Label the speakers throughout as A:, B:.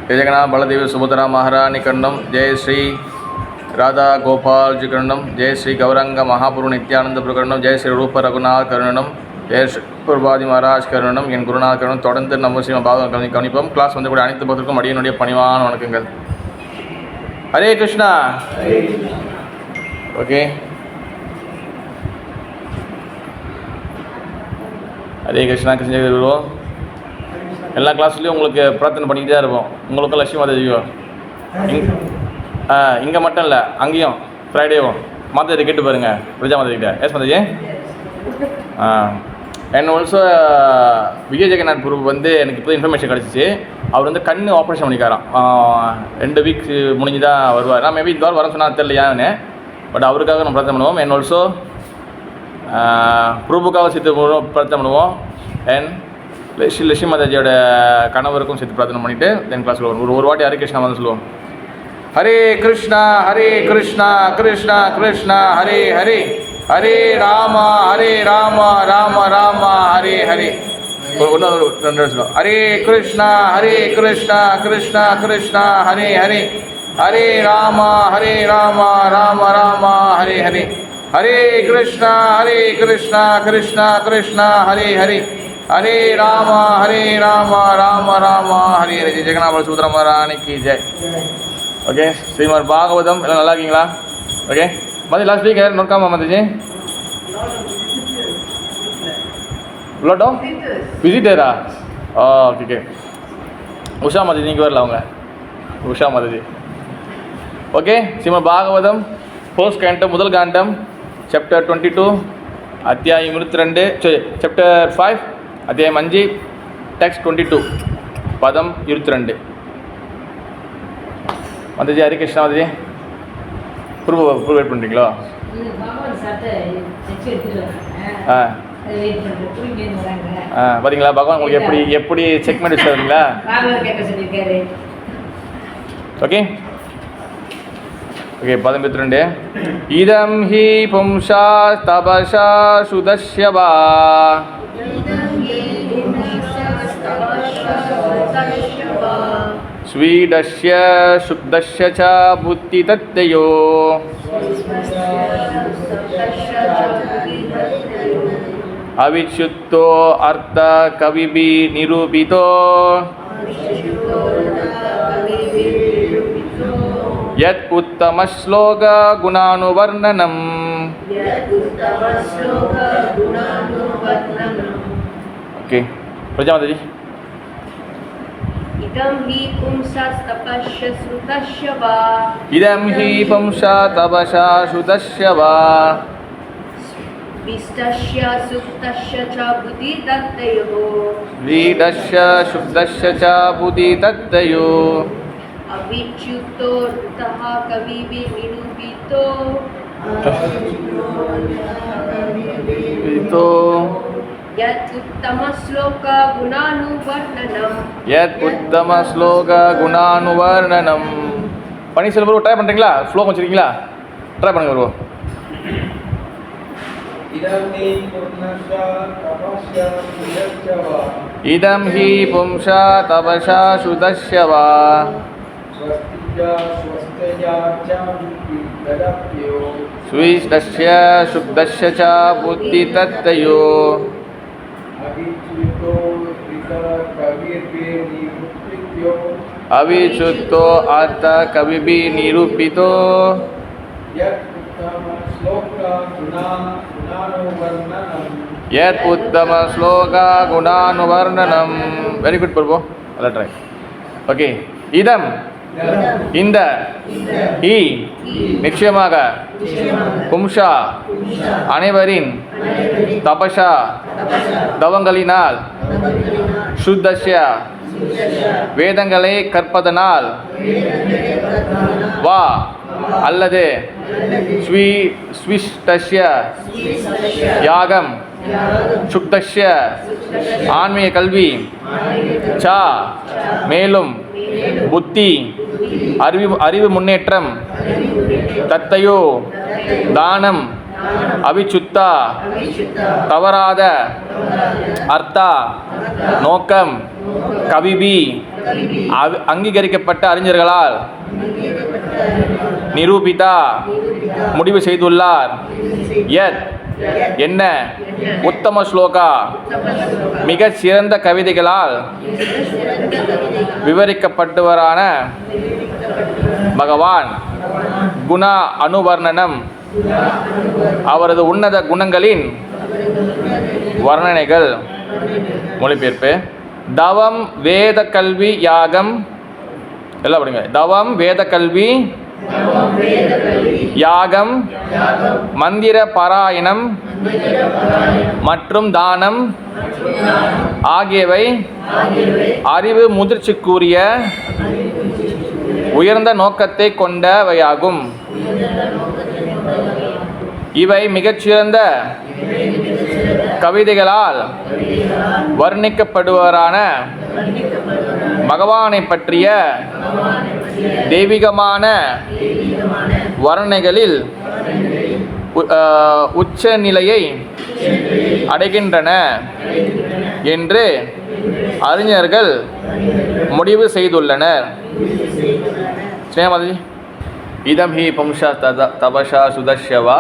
A: जय जगन्नाथ बलदेव सुभद्रा महारानी कर्णम जय श्री राधा गोपाल जी कर्णम जय श्री गौरंग महापुरु नित्यानंद प्रकरणम जय श्री रूप रघुनाथ कर्णम जय श्री प्रभाதி महाराज कर्णम என் குருநாத் கர்ணம் தொடர்ந்து நம்ம சிவ பாகம் கவனிப்போம். கிளாஸ் வந்து கூட அனைத்து பக்தருக்கும் அடியனுடைய பணிவான வணக்கங்கள். ஹரே கிருஷ்ணா. ஓகே, ஹரே கிருஷ்ணா. கிருஷ்ண வருவோம். எல்லா கிளாஸ்லேயும் உங்களுக்கு பிரார்த்தனை பண்ணிக்கிட்டே தான் இருப்போம். உங்களுக்கும் லட்சுமி மாதாஜியோ இங்கே மட்டும் இல்லை, அங்கேயும் ஃப்ரைடேவும் மாதாஜி கேட்டு பாருங்கள், பிரஜா மாதாஜிக்கிட்ட. Yes Mataji. And also Vijay Jagannath Guru வந்து எனக்கு இப்போ இன்ஃபர்மேஷன் கிடச்சிச்சு. அவர் வந்து கண் ஆப்ரேஷன் பண்ணிக்காராம். 2 வீக்ஸ் முடிஞ்சு தான் வருவார். நான் மேபி இந்த வாரம் வர சொன்னால் தெரியலையான்னு, பட் அவருக்காக நம்ம பிரார்த்தனை பண்ணுவோம். அண்ட் ஆல்சோ பிரபுக்காக சேர்த்து பிரார்த்தனை பண்ணுவோம். அண்ட் லட்சுமி மாதாஜியோட கணவருக்கும் சேர்த்து பிரார்த்தனை பண்ணிவிட்டு தென் கிளாஸில் வரும். ஒரு வாட்டி ஹரே கிருஷ்ணா வந்து சொல்லுவோம். ஹரே கிருஷ்ணா கிருஷ்ணா கிருஷ்ணா ஹரே ஹரே, ஹரே ராமா ராம ராம ஹரே ஹரே. ஒன்று 2 சொல்லுவோம். ஹரே கிருஷ்ணா கிருஷ்ணா கிருஷ்ணா ஹரே ஹரே, ஹரே ராமா ராம ராம ஹரே ஹரே. ஹரே கிருஷ்ணா கிருஷ்ணா கிருஷ்ணா ஹரே ஹரே, ஹரே ராமா ராம ராம ஹரே ஹரே. ஜெய் ஜெகநாத சுபத்ரா மகாராணி கி ஜெய். ஓகே, ஸ்ரீமத் பாகவதம் எல்லாம் நல்லா இருக்கீங்களா? ஓகே மாதி லாஸ்ட் வீக் நோக்காமா மாதாஜி இவ்வளோட்டோ விசிட்டரா? Okay okay. உஷா மாதாஜி நீங்கள் வரல, அவங்க Usha Mataji. Okay, Srimad Bhagavatam first canto, முதல் காண்டம், சாப்டர் 22 அத்தியாயம் 22, சாப்டர் 5 அத்தியாயம் 5 டெக்ஸ்ட் 22 பதம் 22. மாதாஜி ஹரே கிருஷ்ணா. மாதாஜி ப்ரூவ் வெயிட் பண்ணுறீங்களா? பார்த்தீங்களா பகவான் உங்களுக்கு எப்படி செக்மெண்ட் வச்சுருங்களா? Okay okay. பதம் 22. இதம் ஹி பும்சா தபசா சுதஸ்யவா ஸ்வீடஸ்ய சுத்தஸ்ய ச புத்தி தத்தயோ அவிச்சுத்தோ அர்த்த கவிபி நிரூபிதோ யத் உத்தம ஸ்லோக குணானுவர்ணனம். ஓகே, பிரஜா மாதாஜி.
B: இதம் ஹி பும்சா தபஸ்ய ஸ்ருதஸ்ய வா,
A: இதம் ஹி பும்சா தபசா ஸ்ருதஸ்ய வா
B: விஷ்டஸ்ய சுக்தஸ்ய ச புத்தி தத்தயோ,
A: வீடஸ்ய சுக்தஸ்ய ச புத்தி தத்தயோ
B: அவிச்யுத்தோ ருதஹ கவிபி நிரூபிதோ யத் உத்தம ஸ்லோக குணானுவர்ணனம்.
A: யத் உத்தம ஸ்லோக குணானுவர்ணனம். பன்னீர்செல்வம் ப்ரோ ட்ரை பண்ணுறீங்களா? ஸ்லோகம் வச்சுருக்கீங்களா? ட்ரை பண்ணுங்க ப்ரோ. இதம் ஹி பும்சா தபசா சுதஸ்ய வா ஸ்வீஷ்டஸ்ய சுக்தஸ்ய ச புத்தி தத்தயோ அவிச்சுத்தோ அர்த்த கவிபி நிரூபிதோ யத் உத்தம ஸ்லோக குணானுவர்ணனம். வெரி குட் பிரபு, நல்லா ட்ரை. ஓகே, இதம் இந்த ஹி நிச்சயமாக பும்சா அனைவரின் தபசா தவங்களினால் சுத்தஸ்ய வேதங்களை கற்பதனால் வா அல்லது ஸ்விஷ்டஸ்ய யாகம் சுக்தஸ்ய ஆன்மீக கல்வி சா மேலும் புத்தி அறிவு முன்னேற்றம் தத்தையோ தானம் அவிச்சுத்தா தவறாத அர்த்தா நோக்கம் கவிபி அங்கீகரிக்கப்பட்ட அறிஞர்களால் நிரூபிதா முடிவு செய்துள்ளார் யத் என்ன உத்தம ஸ்லோகா மிகச் சிறந்த கவிதைகளால் விவரிக்கப்பட்டவரான பகவான் குண அனுவர்ணனம் அவரது உன்னத குணங்களின் வர்ணனைகள். மொழிபெயர்ப்பு. தவம் வேத கல்வி யாகம் எல்லாம் படிங்க. தவம் வேத கல்வி யாகம் மந்திர பாராயணம் மற்றும் தானம் ஆகியவை அறிவு முதிர்ச்சிக்குரிய உயர்ந்த நோக்கத்தை கொண்டவையாகும். இவை மிகச்சிறந்த கவிதைகளால் வர்ணிக்கப்படுவரான பகவானை பற்றிய தெய்வீகமான வர்ணனைகளில் உச்ச நிலையை அடைகின்றன என்று அறிஞர்கள் முடிவு செய்துள்ளனர். ஸ்ரீமாதஜி. இதம் ஹி பும்சா தபசா சுதஷ்யவா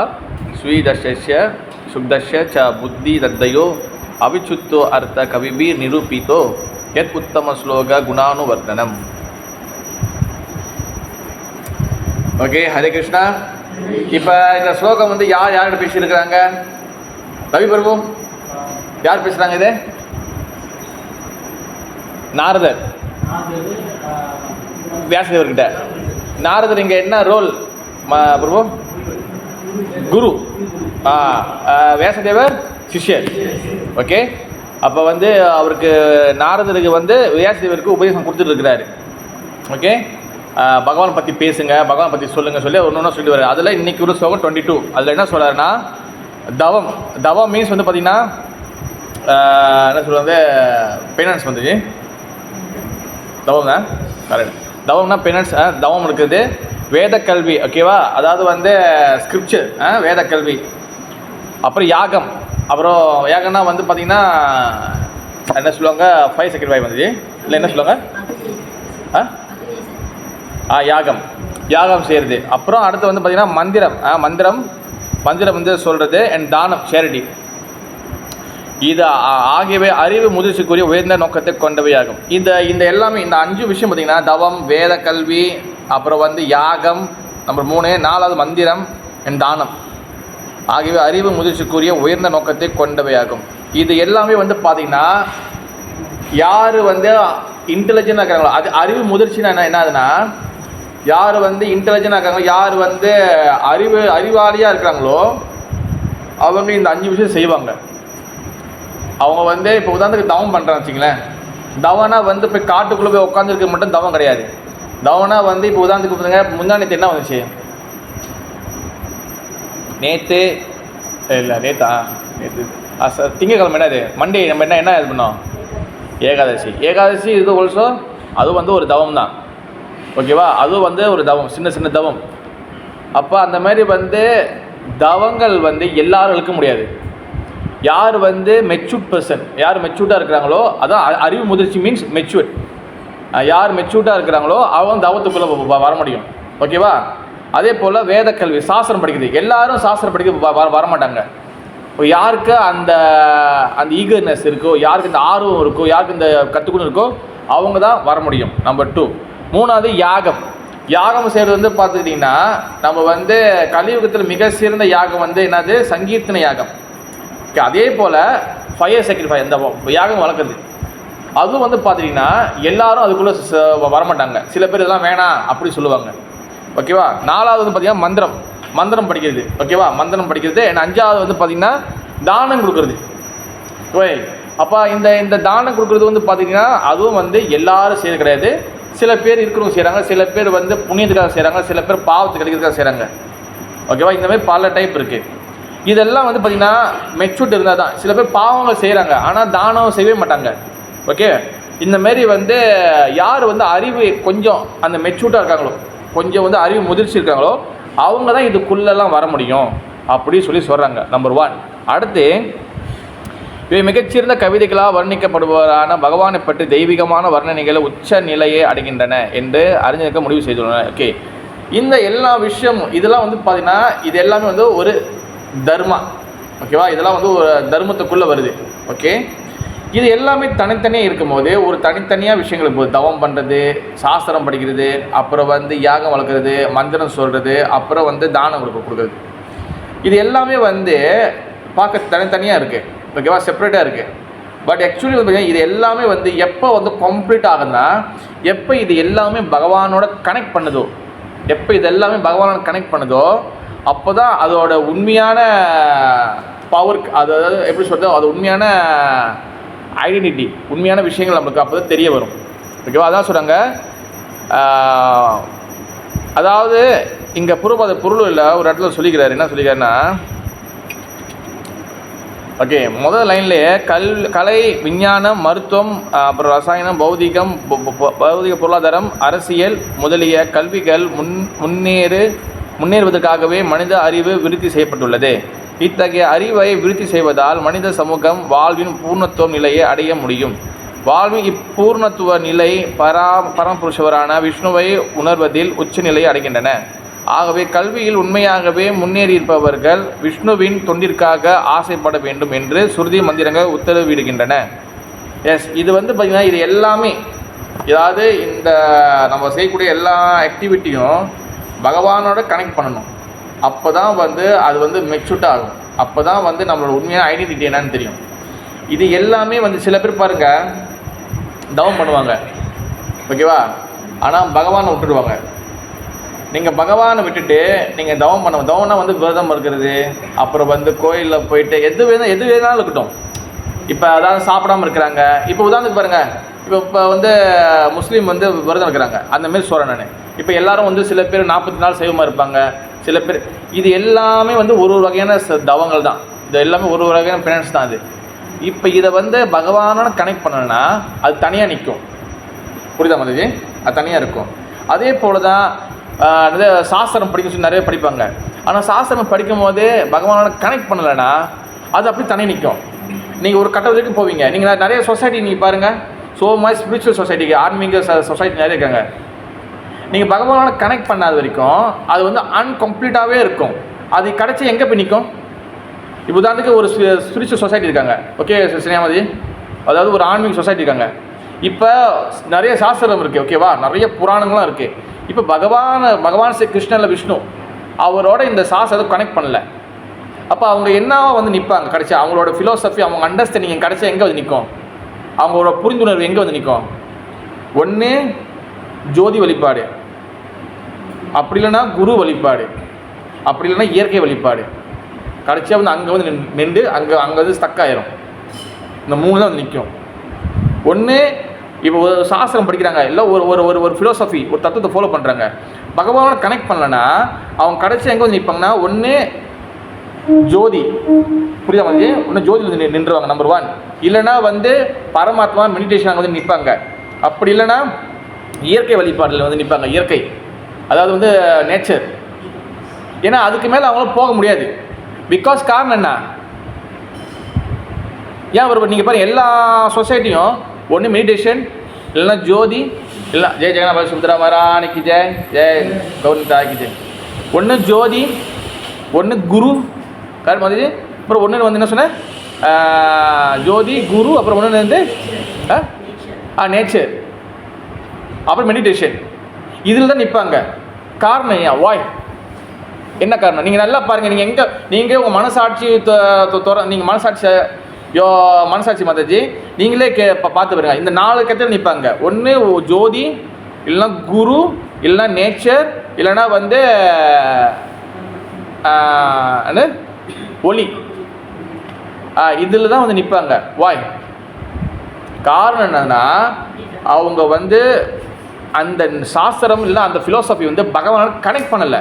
A: ஸ்வீதஷ்ய சுக்தஷ்ய ச புத்தி தத்தையோ அவிச்சுத்தோ அர்த்த கவிபீர் நிரூபித்தோ யத் உத்தம ஸ்லோக குணானுவர்த்தனம். ஓகே, ஹரே கிருஷ்ணா. இப்போ இந்த ஸ்லோகம் வந்து யார்கிட்ட பேசியிருக்கிறாங்க? ரவி பிரபு யார் பேசுகிறாங்க? இது நாரதர் வியாசதேவர்கிட்ட. நாரதர் இங்கே என்ன ரோல் பிரபு? குரு. வியாசதேவர் சிஷ்யர். ஓகே, அப்போ வந்து அவருக்கு நாரதருக்கு வந்து வியாசதேவருக்கு உபதேசம் கொடுத்துட்டு இருக்கிறாரு. ஓகே, பகவான் பற்றி பேசுங்க, பகவான் பற்றி சொல்லுங்கள் சொல்லி ஒன்று ஒன்று சொல்லிட்டு வர்றாரு. அதில் இன்றைக்கி ஒரு ஸ்லோகம் 22. அதில் என்ன சொல்கிறாருன்னா, தவம். தவம் மீன்ஸ் வந்து பார்த்திங்கன்னா என்ன சொல்லுவாங்க, பெனன்ஸ் வந்துச்சு. தவம் தான் கரெக்ட். தவம்னா பெனன்ஸ். தவம் இருக்குது. வேத கல்வி. ஓகேவா, அதாவது வந்து ஸ்கிரிப்சர், வேத கல்வி. அப்புறம் யாகம். அப்புறம் யாகம்னா வந்து பார்த்திங்கன்னா என்ன சொல்லுவாங்க, 5 செகண்ட் வாய் வந்துச்சு. இல்லை என்ன சொல்லுவாங்க, யாகம். யாகம் செய்கிறது. அப்புறம் அடுத்து வந்து பார்த்திங்கன்னா மந்திரம். மந்திரம் வந்து சொல்கிறது. அண்ட் தானம், சேரிட்டி. இது ஆகியவை அறிவு முதிர்ச்சிக்குரிய உயர்ந்த நோக்கத்தை கொண்டவையாகும். இந்த எல்லாமே இந்த 5 விஷயம் பார்த்திங்கன்னா தவம், வேத கல்வி, அப்புறம் வந்து யாகம், நம்பர் 3, 4வது மந்திரம் அண்ட் தானம் ஆகியவை அறிவு முதிர்ச்சிக்குரிய உயர்ந்த நோக்கத்தை கொண்டவையாகும். இது எல்லாமே வந்து பார்த்திங்கன்னா யார் வந்து இன்டெலிஜென்ட்டாக இருக்கிறாங்களோ, அது அறிவு முதிர்ச்சினா என்ன ஆகுதுன்னா, யார் வந்து இன்டெலிஜென்ட்டாக இருக்காங்களோ, யார் வந்து அறிவாளியாக இருக்கிறாங்களோ அவங்க இந்த 5 விஷயம் செய்வாங்க. அவங்க வந்து இப்போ உதாரணத்துக்கு தவம் பண்ணுறான்னு வச்சுங்களேன். தவனா வந்து இப்போ காட்டுக்குள்ளே போய் உட்காந்துருக்க மட்டும் தவம் கிடையாது. தவனா வந்து இப்போ உதாரணத்துக்கு பார்த்துங்க, முந்தானத்து என்ன வந்துச்சு? நேற்று திங்கக்கிழமை என்னது, மண்டே நம்ம என்ன இது பண்ணோம்? ஏகாதசி. இது ஆல்சோ அது வந்து ஒரு தவம் தான். ஓகேவா, அதுவும் வந்து ஒரு தவம், சின்ன தவம். அப்போ அந்த மாதிரி வந்து தவங்கள் வந்து எல்லாரும் இழுக்க முடியாது. யார் வந்து மெச்சூர்ட் பர்சன், யார் மெச்சூர்டாக இருக்கிறாங்களோ, அதான் அறிவு முதிர்ச்சி மீன்ஸ் மெச்சூர்ட். யார் மெச்சூர்டாக இருக்கிறாங்களோ அவங்க தவத்துக்குள்ளே வர முடியும். ஓகேவா, அதே போல் வேத கல்வி, சாஸ்திரம் படிக்கிறது. எல்லாரும் சாஸ்திரம் படிக்க வரமாட்டாங்க. யாருக்கு அந்த ஈகர்னஸ் இருக்கோ, யாருக்கு இந்த ஆர்வம் இருக்கோ, யாருக்கு இந்த கற்றுக்கணும் இருக்கோ அவங்க தான் வர முடியும். நம்பர் 2. 3வது யாகம். யாகம் செய்கிறது வந்து பார்த்துக்கிட்டிங்கன்னா நம்ம வந்து கலியுகத்தில் மிக சிறந்த யாகம் வந்து என்னது, சங்கீர்த்தன யாகம். அதே போல் ஃபயர் சாக்ரிஃபைஸ், இந்த யாகம் வளர்க்குறது, அதுவும் வந்து பார்த்துட்டிங்கன்னா எல்லாரும் அதுக்குள்ளே வரமாட்டாங்க. சில பேர் இதெல்லாம் வேணாம் அப்படி சொல்லுவாங்க. ஓகேவா. 4வது வந்து பார்த்திங்கன்னா மந்திரம் படிக்கிறது. ஓகேவா, மந்திரம் படிக்கிறது. அண்ட் 5வது வந்து பார்த்திங்கன்னா தானம் கொடுக்குறது. ஓய், அப்போ இந்த தானம் கொடுக்குறது வந்து பார்த்திங்கன்னா அதுவும் வந்து எல்லாரும் செய்கிறது கிடையாது. சில பேர் இருக்கிறவங்க செய்கிறாங்க, சில பேர் வந்து புண்ணியத்துக்காக செய்கிறாங்க, சில பேர் பாவத்துக்கு கிடைக்கிறதுக்காக செய்கிறாங்க. ஓகேவா, இந்த மாதிரி பல டைப் இருக்குது. இதெல்லாம் வந்து பார்த்திங்கன்னா மெச்சூர்ட் இருந்தால் தான். சில பேர் பாவங்கள் செய்கிறாங்க ஆனால் தானம் செய்யவே மாட்டாங்க. ஓகே, இந்தமாரி வந்து யார் வந்து அறிவு கொஞ்சம் அந்த மெச்சூர்டாக இருக்காங்களோ, கொஞ்சம் வந்து அறிவு முதிர்ச்சி இருக்காங்களோ அவங்க தான் இதுக்குள்ளெல்லாம் வர முடியும். அப்படி சொல்லி சொல்கிறாங்க. நம்பர் 1. அடுத்து, இவை மிகச்சிறந்த கவிதைகளாக வர்ணிக்கப்படுவதான பகவானை பற்றி தெய்வீகமான வர்ணனைகளை உச்ச நிலையை அடைகின்றன என்று அறிஞர்கள் முடிவு செய்துள்ளனர். ஓகே, இந்த எல்லா விஷயமும் இதெல்லாம் வந்து பார்த்திங்கன்னா இது எல்லாமே வந்து ஒரு தர்மா. ஓகேவா, இதெல்லாம் வந்து ஒரு தர்மத்துக்குள்ளே வருது. ஓகே, இது எல்லாமே தனித்தனியாக இருக்கும்போது ஒரு தனித்தனியாக விஷயங்கள் போகுது. தவம் பண்ணுறது, சாஸ்திரம் படிக்கிறது, அப்புறம் வந்து யாகம் வளர்க்குறது, மந்திரம் சொல்கிறது, அப்புறம் வந்து தானம் கொடுக்குறது, இது எல்லாமே வந்து பார்க்க தனித்தனியாக இருக்குது. ஓகேவா, செப்பரேட்டாக இருக்குது. பட் ஆக்சுவலி வந்து பார்த்திங்கன்னா இது எல்லாமே வந்து எப்போ வந்து கம்ப்ளீட் ஆகுதுன்னா எப்போ இது எல்லாமே பகவானோட கனெக்ட் பண்ணுதோ, எப்போ இது எல்லாமே பகவானோட கனெக்ட் பண்ணுதோ அப்போ தான் அதோட உண்மையான பவர், அதாவது எப்படி சொல்கிறது, அது உண்மையான ஐடென்டிட்டி, உண்மையான விஷயங்கள் நம்மளுக்கு அப்போ தான் தெரிய வரும். ஓகேவா, அதான் சொல்கிறாங்க. அதாவது இங்கே புறப்பாத பொருள் இல்லை, ஒரு இடத்துல சொல்லிக்கிறாரு. என்ன சொல்லிக்கிறாருன்னா, ஓகே, முதல் லைன்லேயே கலை, விஞ்ஞானம், மருத்துவம், அப்புறம் ரசாயனம், பௌதிக பொருளாதாரம், அரசியல் முதலிய கல்விகள் முன்னேறுவதற்காகவே மனித அறிவு விருத்தி செய்யப்பட்டுள்ளது. இத்தகைய அறிவை விருத்தி செய்வதால் மனித சமூகம் வாழ்வின் பூர்ணத்துவ நிலையை அடைய முடியும். வாழ்வின் இப்பூர்ணத்துவ நிலை பரமபுருஷவரான விஷ்ணுவை உணர்வதில் உச்ச நிலையை அடைகின்றன. ஆகவே கல்வியில் உண்மையாகவே முன்னேறியிருப்பவர்கள் விஷ்ணுவின் தொண்டிற்காக ஆசைப்பட வேண்டும் என்று சுருதி மந்திரங்கள் உத்தரவிடுகின்றன. எஸ், இது வந்து பார்த்திங்கன்னா இது எல்லாமே, அதாவது இந்த நம்ம செய்யக்கூடிய எல்லா ஆக்டிவிட்டியும் பகவானோட கனெக்ட் பண்ணணும். அப்போ தான் வந்து அது வந்து மெச்சூர்ட் ஆகும். அப்போ தான் வந்து நம்மளோட உண்மையான ஐடென்டிட்டி என்னன்னு தெரியும். இது எல்லாமே வந்து சில பேர் பாருங்கள் தவம் பண்ணுவாங்க. ஓகேவா, ஆனால் பகவானை விட்டுடுவாங்க. நீங்கள் பகவானை விட்டுட்டு நீங்கள் தவம்னா வந்து விரதம் இருக்கிறது, அப்புறம் வந்து கோயிலில் போயிட்டு எது வேணாலும் இருக்கட்டும். இப்போ அதாவது சாப்பிடாமல் இருக்கிறாங்க. இப்போ உதாரணத்துக்கு பாருங்கள், இப்போ வந்து முஸ்லீம் வந்து விரதம் இருக்கிறாங்க, அந்தமாரி சொல்கிறேன் நான். இப்போ எல்லோரும் வந்து சில பேர் 40 நாள் சைவமாக இருப்பாங்க, சில பேர். இது எல்லாமே வந்து ஒரு வகையான தவங்கள் தான். இது எல்லாமே ஒரு வகையான பினான்ஸ் தான். அது இப்போ இதை வந்து பகவானோட கனெக்ட் பண்ணணும்னா அது தனியாக நிற்கும். புரியுதா மாதிரி? அது தனியாக இருக்கும். அதே போல் தான் சாஸ்திரம் படிக்க சொல்லி நிறைய படிப்பாங்க. ஆனால் சாஸ்திரம் படிக்கும் போது பகவானோட கனெக்ட் பண்ணலைன்னா அது அப்படி தனியாக நிற்கும். நீங்கள் ஒரு கட்ட வரைக்கும் போவீங்க. நீங்கள் நிறைய சொசைட்டி நீங்கள் பாருங்கள், மாதிரி ஸ்பிரிச்சுவல் சொசைட்டிக்கு, ஆன்மீக சொசைட்டி நிறைய இருக்காங்க. நீங்கள் பகவானோட கனெக்ட் பண்ணாத வரைக்கும் அது வந்து அன்கம்ப்ளீட்டாகவே இருக்கும். அது கிடச்சி எங்கே போய் நிற்கும்? இப்போ உதாரணத்துக்கு ஒரு ஸ்பிரிச்சுவல் சொசைட்டி இருக்காங்க. ஓகே சினியாமதி, அதாவது ஒரு ஆன்மீக சொசைட்டி இருக்காங்க. இப்போ நிறைய சாஸ்திரம் இருக்குது. ஓகேவா, நிறைய புராணங்களும் இருக்குது. இப்போ பகவான் ஸ்ரீ கிருஷ்ணன் இல்லை விஷ்ணு அவரோட இந்த சாஸ்திரத்தை கனெக்ட் பண்ணல. அப்போ அவங்க என்னவா வந்து நிற்பாங்க? கிடச்சா அவங்களோட ஃபிலோசஃபி, அவங்க அண்டர்ஸ்டாண்டிங் கிடச்சா எங்கே வந்து நிற்கும்? அவங்களோட புரிந்துணர்வு எங்கே வந்து நிற்கும்? ஒன்று ஜோதி வழிபாடு, அப்படி இல்லைன்னா குரு வழிபாடு, அப்படி இல்லைன்னா இயற்கை வழிபாடு. கடைசியாக வந்து அங்கே வந்து நின்று அங்கே வந்து ஸ்டக் ஆயிரும். இந்த 3 தான் வந்து நிற்கும். ஒன்று இப்போ ஒரு சாஸ்திரம் படிக்கிறாங்க, இல்லை ஒரு ஃபிலோசஃபி, ஒரு தத்துவத்தை ஃபாலோ பண்ணுறாங்க, பகவானோட கனெக்ட் பண்ணலன்னா அவங்க கடைசி எங்கே வந்து நிற்பாங்கன்னா ஒன்று ஜோதி, புரியுதா மாதிரி? ஒன்று ஜோதி வந்து நின்றுவாங்க, நம்பர் 1. இல்லைனா வந்து பரமாத்மா மெடிடேஷன் அங்கே வந்து நிற்பாங்க. அப்படி இல்லைன்னா இயற்கை வழிபாட்டில் வந்து நிற்பாங்க. இயற்கை, அதாவது வந்து நேச்சர். ஏன்னா அதுக்கு மேலே அவங்களால போக முடியாது. பிகாஸ் காரணம் என்ன? ஏன் ஒரு நீங்கள் பாருங்கள், எல்லா சொசைட்டியும் ஒன்று மெடிடேஷன், இல்லைன்னா ஜோதி, இல்லை ஜெய் ஜெகநாத சுந்தரா மகாராணிக்கு ஜெய், ஜெய் கௌரந்தாய்க்கு ஜெய். ஒன்று ஜோதி, ஒன்று குரு, கரெக்ட் மாதிரி. அப்புறம் ஒன்று வந்து என்ன சொன்னேன், ஜோதி, குரு, அப்புறம் ஒன்று வந்து நேச்சர், அப்புறம் மெடிடேஷன். இதில் தான் நிற்பாங்க. காரணம் ஏன்? வாய் என்ன காரணம்? நீங்கள் நல்லா பாருங்கள். நீங்கள் உங்கள் மனசாட்சி நீங்கள் மனசாட்சி மாதாஜி நீங்களே பார்த்து பாருங்க. இந்த 4 கட்டத்தில் நிற்பாங்க. ஒன்று ஜோதி, இல்லைன்னா குரு, இல்லைன்னா நேச்சர், இல்லைன்னா வந்து ஒளி. இதில் தான் வந்து நிற்பாங்க. வாய் காரணம் என்னன்னா அவங்க வந்து அந்த சாஸ்திரம் இல்லை அந்த ஃபிலோசஃபி வந்து பகவானோட கனெக்ட் பண்ணலை.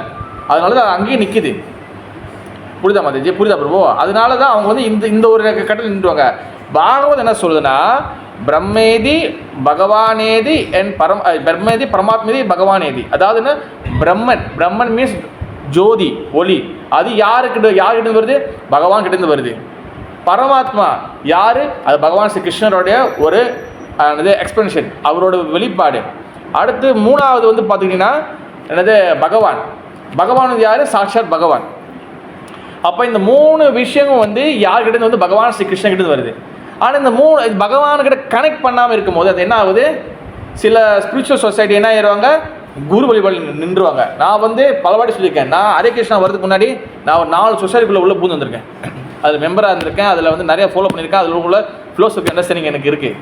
A: அதனால தான் அங்கேயே நிற்கிது. புரியுதா மாதாஜி? புரியுதா பிரபு? அதனால தான் அவங்க வந்து இந்த ஒரு கட்டத்தில் நின்றுவாங்க. பாகவத் என்ன சொல்லுதுன்னா, பிரம்மேதி பகவானேதி என் பிரம்மேதி பரமாத்மேதி பகவானேதி. அதாவதுன்னா பிரம்மன் மீன்ஸ் ஜோதி, ஒளி. அது யார்கிட்ட வருது? பகவான் கிட்டேருந்து வருது. பரமாத்மா யார்? அது பகவான் ஸ்ரீ கிருஷ்ணருடைய ஒரு எக்ஸ்பிளனேஷன், அவரோட வெளிப்பாடு. அடுத்து மூணாவது வந்து பார்த்திங்கன்னா என்னது? பகவான் யார்? சாட்சாத் பகவான். அப்போ இந்த 3 விஷயமும் வந்து யார்கிட்ட வந்து பகவான் ஸ்ரீ கிருஷ்ணன் கிட்ட வருது. ஆனால் இந்த 3 பகவான்கிட்ட கனெக்ட் பண்ணாமல் இருக்கும்போது அது என்ன ஆகுது? சில ஸ்பிரிச்சுவல் சொசைட்டி என்ன ஆயிடுவாங்க? குரு வழிபாடு நின்றுவாங்க. நான் வந்து பலவாடி சொல்லியிருக்கேன், நான் ஹரே கிருஷ்ணா வரதுக்கு முன்னாடி நான் ஒரு 4 சொசைட்டிக்குள்ளே உள்ள பூந்து வந்திருக்கேன். அதில் மெம்பராக இருந்திருக்கேன், அதில் வந்து நிறைய ஃபாலோ பண்ணியிருக்கேன், அதில் உள்ள ஃபிலோசஃபி அண்டர்ஸ்டாண்டிங் எனக்கு இருக்குது.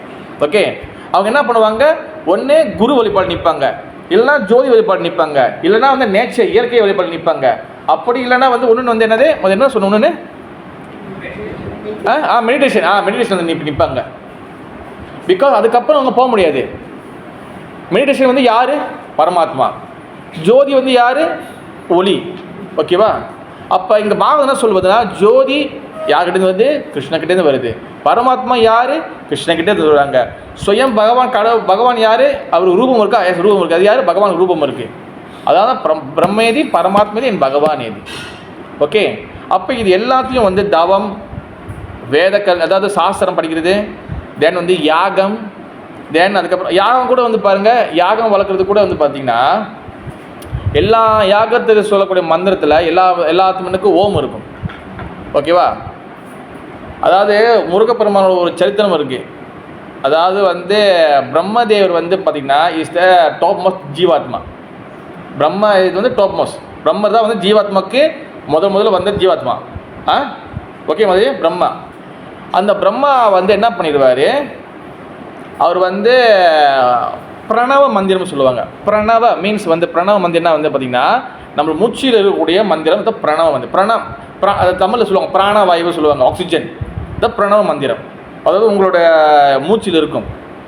A: ஓகே, அவங்க என்ன பண்ணுவாங்க? ஒன்று குரு வழிபாடு நிற்பாங்க, இல்லைனா ஜோதி வழிபாடு நிற்பாங்க, இல்லைனா வந்து நேச்சர் இயற்கை வழிபாடு நிற்பாங்க. அப்படி இல்லைனா வந்து ஒன்று வந்து என்னது என்ன சொன்ன மெடிடேஷன் வந்து நிற்பாங்க. பிகாஸ் அதுக்கப்புறம் அவங்க போக முடியாது. மெடிடேஷன் வந்து யார்? பரமாத்மா. ஜோதி வந்து யார்? ஒளி. ஓகேவா? அப்போ இங்கே பாகம் என்ன சொல்வதுன்னா, ஜோதி யார்கிட்டேருந்து வருது? கிருஷ்ணகிட்டேருந்து வருது. பரமாத்மா யார்? கிருஷ்ணகிட்டேருந்து வருவாங்க. சுயம் பகவான் யார்? அவர் ரூபம் இருக்கா? ரூபம் இருக்குது. அது யார்? பகவான் ரூபம் இருக்குது. அதாவது பிரம்மேதி பரமாத்மேதி என் பகவான் ஏதி. ஓகே, அப்போ இது எல்லாத்தையும் வந்து தவம், வேதக்கல், அதாவது சாஸ்திரம் படிக்கிறது, தென் வந்து யாகம், தென் அதுக்கப்புறம் யாகம் கூட வந்து பாருங்கள், யாகம் வளர்க்குறது கூட வந்து பார்த்திங்கன்னா எல்லா யாகத்துக்கு சொல்லக்கூடிய மந்திரத்தில் எல்லாத்துமனுக்கும் ஓம் இருக்கும். ஓகேவா? அதாவது முருகப்பெருமானோட ஒரு சரித்திரம் இருக்குது. அதாவது வந்து பிரம்மதேவர் வந்து பார்த்திங்கன்னா இஸ் த டாப் மோஸ்ட் ஜீவாத்மா. இது வந்து டாப் மோஸ்ட். பிரம்மர் தான் வந்து ஜீவாத்மாவுக்கு முதல்ல வந்த ஜீவாத்மா. ஓகே மாதிரி பிரம்மா. அந்த பிரம்மா வந்து என்ன பண்ணிடுவார்? அவர் வந்து பிரணவ மந்திரம்னு சொல்லுவாங்க. பிரணவ மீன்ஸ் வந்து பிரணவ மந்திரம்னா வந்து பார்த்திங்கன்னா நம்ம மூச்சில் இருக்கக்கூடிய மந்திரம் தான் பிரணவ மந்திரம். அது தமிழில் சொல்லுவாங்க பிராணவாயுவை சொல்லுவாங்க, ஆக்சிஜன். த பிரணவ மந்திரம், அதாவது உங்களோட மூச்சில் இருக்கும்.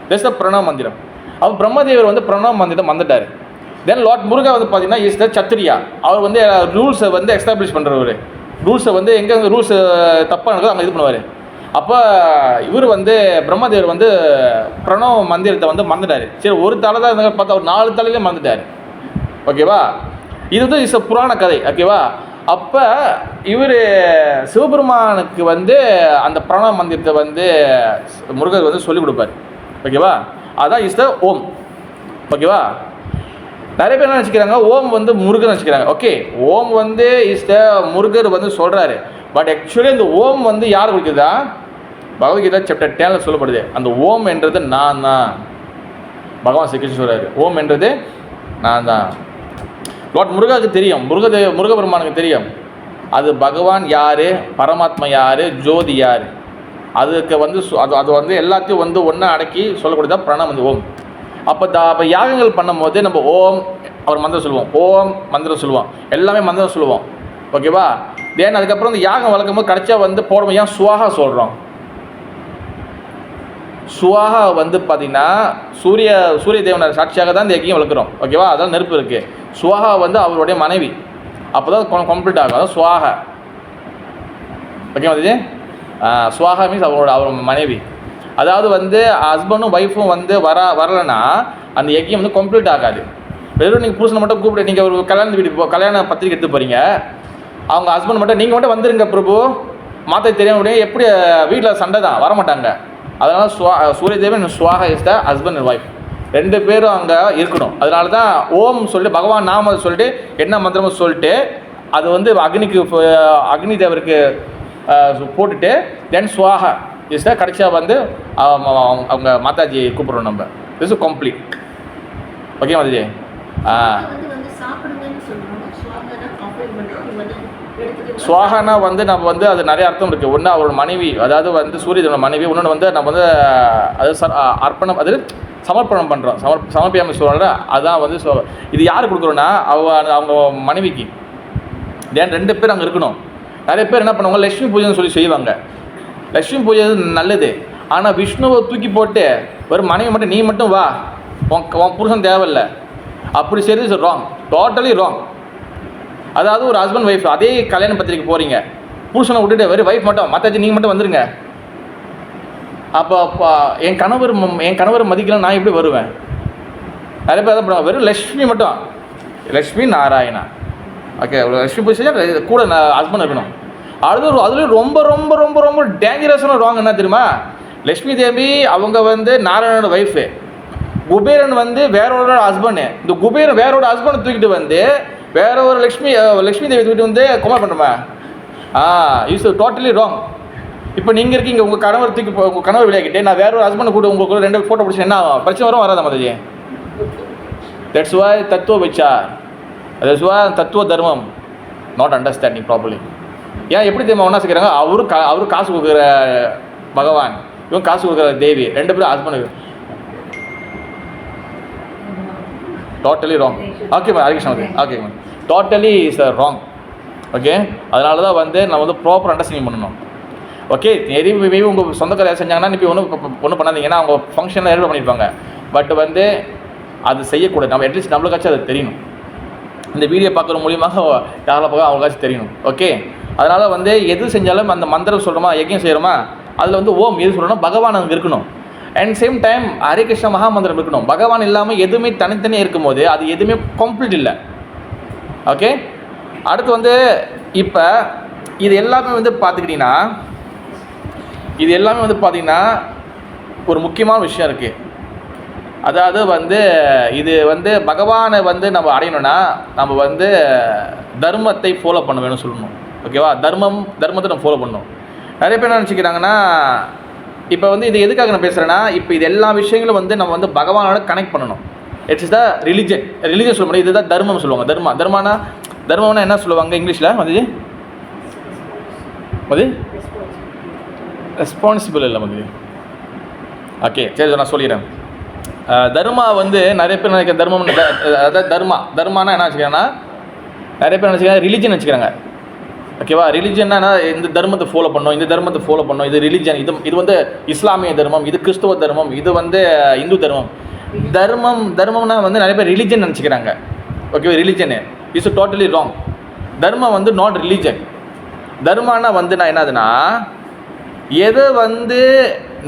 A: தட்ஸ் த பிரணவ மந்திரம். அவர் பிரம்மதேவர் வந்து பிரணவ மந்திரம் வந்துட்டார். தென் லார்ட் முருகா வந்து பார்த்தீங்கன்னா இஸ் த சத்திரியா. அவர் வந்து ரூல்ஸை வந்து எஸ்டாப்ளிஷ் பண்ணுறவர். ரூல்ஸை வந்து எங்கே ரூல்ஸ் தப்பாக நடக்குதோ அங்கே இது பண்ணுவார். அப்போ இவர் வந்து பிரம்மதேவர் வந்து பிரணவ மந்திரத்தை வந்து மறந்துட்டார். சரி, ஒரு தலை தான் இருந்தால் பார்த்தா ஒரு 4 தலையிலே மறந்துட்டார். ஓகேவா? இது வந்து இஸ் புராண கதை. ஓகேவா? அப்போ இவர் சிவபெருமானுக்கு வந்து அந்த பிரணவ மந்திரத்தை வந்து முருகர் வந்து சொல்லிக் கொடுப்பார். ஓகேவா? அதான் இஸ் த ஓம். ஓகேவா? நிறைய பேர் என்ன நினச்சிக்கிறாங்க, ஓம் வந்து முருகன் நினச்சிக்கிறாங்க. ஓகே, ஓம் வந்து இஸ் த முருகர் வந்து சொல்கிறாரு. பட் ஆக்சுவலி இந்த ஓம் வந்து யார் கொடுக்குதா? பகவத்கீதா சாப்டர் 10 சொல்லப்படுது. அந்த ஓம் என்றது நான் தான். பகவான் ஸ்ரீ கிருஷ்ணன் சொல்கிறாரு, ஓம் என்றது நான் தான். லார்ட் முருகாவுக்கு தெரியும், முருகபெருமானுக்கு தெரியும் அது பகவான் யார், பரமாத்மா யார், ஜோதி யார். அதுக்கு வந்து அது வந்து எல்லாத்தையும் வந்து ஒன்றா அடக்கி சொல்லக்கூடியதான் பிரணவம் வந்து ஓம். அப்போ யாகங்கள் பண்ணும்போது நம்ம ஓம் அவர் மந்திரம் சொல்லுவோம், ஓம் மந்திரம் சொல்லுவோம், எல்லாமே மந்திரம் சொல்லுவோம். ஓகேவா? தென் அதுக்கப்புறம் இந்த யாகம் வளர்க்கும் போது கடைசியாக வந்து போடும்போது ஏன் சுவாகா சொல்கிறோம்? சுவாகா வந்து பார்த்திங்கன்னா சூரிய தேவனை சாட்சியாக தான் இந்த யஜ்யம் வளர்க்குறோம். ஓகேவா? அதான் நெருப்பு இருக்குது. சுவாகா வந்து அவருடைய மனைவி. அப்போ தான் கம்ப்ளீட் ஆகும். அதான் சுவாகா. ஓகே வந்து சுவாகா மீன்ஸ் அவர் மனைவி. அதாவது வந்து ஹஸ்பண்டும் ஒய்ஃபும் வந்து வரலைன்னா அந்த யஜ்யம் வந்து கம்ப்ளீட் ஆகாது. வெறும் நீங்கள் புருஷனை மட்டும் கூப்பிட்டு நீங்கள் ஒரு கல்யாண வீட்டுக்கு கல்யாண பத்திரிக்கை எடுத்து போகிறீங்க, அவங்க ஹஸ்பண்ட் மட்டும் நீங்கள் மட்டும் வந்துருங்க பிரபு மாற்ற தெரியும் அப்படியே எப்படி வீட்டில் சண்டை தான் வரமாட்டாங்க. அதனால் Suryadevan Svaha is the husband and wife, 2 பேரும் அங்கே இருக்கணும். அதனால தான் ஓம் சொல்லிட்டு பகவான் நாம சொல்லிட்டு என்ன மந்திரமும் சொல்லிட்டு அது வந்து அக்னி தேவருக்கு போட்டுட்டு தென் சுவாகா இஸ் த கடைசியாக வந்து அவங்க மாதாஜி கூப்பிட்றோம் நம்ம. This is complete. Okay Mataji? சுவாகனா வந்து நம்ம வந்து அது நிறைய அர்த்தம் இருக்குது. ஒன்று அவரோட மனைவி, அதாவது வந்து சூரியதேவனோட மனைவி. இன்னொன்று வந்து நம்ம வந்து அது அர்ப்பணம், அது சமர்ப்பணம் பண்ணுறோம். சமர்ப்பியாமல் சொல்கிறோம்ல, அதுதான் வந்து இது யார் கொடுக்குறோன்னா அவங்க மனைவிக்கு. ஏன் 2 பேர் அங்கே இருக்கணும். நிறைய பேர் என்ன பண்ணுவாங்க, லட்சுமி பூஜைன்னு சொல்லி செய்வாங்க. லட்சுமி பூஜை நல்லது. ஆனால் விஷ்ணுவை தூக்கி போட்டு ஒரு மனைவி மட்டும் நீ மட்டும் வா, உன் புருஷன் தேவையில்லை அப்படி செய்கிறது இஸ் ராங், டோட்டலி ராங். அதாவது ஒரு ஹஸ்பண்ட் ஒய்ஃப் அதே கல்யாண பத்திரிக்கை போகிறீங்க, புருஷனை விட்டுட்டு வெறும் ஒய்ஃப் மட்டும் மற்றாச்சு நீங்கள் மட்டும் வந்துடுங்க. அப்போ என் கணவர் மதிக்கலாம், நான் எப்படி வருவேன்? நிறைய பேர் தான் பண்ணுவாங்க, வெறும் லக்ஷ்மி மட்டும், லக்ஷ்மி நாராயணா ஓகே, லக்ஷ்மி பூஜை செஞ்சால் கூட ஹஸ்பண்ட் இருக்கணும். அதுலேயும் ரொம்ப ரொம்ப ரொம்ப ரொம்ப டேஞ்சரஸான ராங் என்ன தெரியுமா? லக்ஷ்மி தேவி அவங்க வந்து நாராயணனோட ஒய்ஃபு, குபேரன் வந்து வேறோட ஹஸ்பண்டு. இந்த குபேரன் வேறோட ஹஸ்பண்டை தூக்கிட்டு வந்து வேற ஒரு லக்ஷ்மி தேவி தூக்கிட்டு வந்து குமார் பண்ணுறோமா? Is totally wrong. இப்போ நீங்கள் இருக்கீங்க, உங்கள் கணவர் தூக்கி உங்கள் கணவர் விளையாக்கிட்டு நான் வேற ஒரு ஹஸ்பண்டை கூட உங்களுக்கு 2 ஃபோட்டோ பிடிச்சி என்ன பிரச்சனை வரும் வராதா மாதாஜி? தட்ஸ் வாய் தத்துவ விசார், தட்ஸ் வாய் தத்துவ தர்மம் நாட் அண்டர்ஸ்டாண்டிங் ப்ராப்பர்லி. ஏன் எப்படி தெரியுமா ஒன்றா செய்கிறாங்க? அவரு காசு கொடுக்குற பகவான், இவன் காசு கொடுக்குற தேவி, 2 பேரும் husband. Totally wrong. Okay ma'am, Harikrishnan okay ma'am, totally is wrong. Okay, அதனால தான் வந்து நம்ம வந்து ப்ராப்பர் அண்டர்ஸ்டாண்டிங் பண்ணணும். ஓகே, மேபி உங்கள் சொந்தக்கார செஞ்சாங்கன்னா இப்போ ஒன்றும் பண்ணாதீங்கன்னா அவங்க ஃபங்க்ஷனில் ஏற்பாடு பண்ணியிருப்பாங்க. பட் வந்து அது செய்யக்கூடாது. நம்ம அட்லீஸ்ட் நம்மளுக்காச்சும் அது தெரியணும். இந்த வீடியோ பார்க்குற மூலியமாக யாரில் பார்க்க அவங்களுக்காச்சும் தெரியணும். ஓகே, அதனால் வந்து எது செஞ்சாலும் அந்த மந்திரம் சொல்கிறோமா, யஜ்யம் செய்கிறோமா, அதில் வந்து ஓம் எது சொல்கிறோன்னா பகவான் அங்கே இருக்கணும். And same time Hare Krishna மகாமந்திரம் இருக்கணும். பகவான் இல்லாமல் எதுவுமே தனித்தனியாக இருக்கும்போது அது எதுவுமே கம்ப்ளீட் இல்லை. ஓகே, அடுத்து வந்து இப்போ இது எல்லாமே வந்து பார்த்துக்கிட்டிங்கன்னா ஒரு முக்கியமான விஷயம் இருக்குது. அதாவது வந்து இது வந்து பகவானை வந்து நம்ம அடையணும்னா நம்ம வந்து தர்மத்தை ஃபாலோ பண்ண வேணும்னு சொல்லணும். ஓகேவா? தர்மத்தை நம்ம ஃபாலோ பண்ணணும். நிறைய பேர் என்ன நினச்சிக்கிறாங்கன்னா, இப்போ வந்து இது எதுக்காக நான் பேசுகிறேன்னா, இப்போ இது எல்லா விஷயங்களும் வந்து நம்ம வந்து பகவானோட கனெக்ட் பண்ணணும். இட்ஸ் த ரிலிஜன் சொல்ல முடியாது. இதுதான் தர்மம் சொல்லுவாங்க. தர்மம்னா என்ன சொல்லுவாங்க இங்கிலீஷில்? அது ரெஸ்பான்சிபிள் இல்லை மதி. ஓகே, சரி நான் சொல்லிடுறேன். தர்மா வந்து நிறைய பேர் நினைக்கிற தர்மம், அதாவது தர்மானா என்ன வச்சுக்கிறாங்கன்னா, நிறைய பேர் நினச்சிக்கிறாங்க ரிலிஜன் வச்சுக்கிறாங்க. ஓகேவா? ரிலிஜன்னா இந்த தர்மத்தை ஃபாலோ பண்ணணும், இது ரிலிஜன், இது வந்து இஸ்லாமிய தர்மம், இது கிறிஸ்துவ தர்மம், இது வந்து இந்து தர்மம். தர்மம்னா வந்து நிறைய பேர் ரிலிஜன் நினச்சிக்கிறாங்க. Okay, religion is totally wrong. தர்மம் வந்து நாட் ரிலிஜன். தர்மானா வந்து நான் என்னதுன்னா, எது வந்து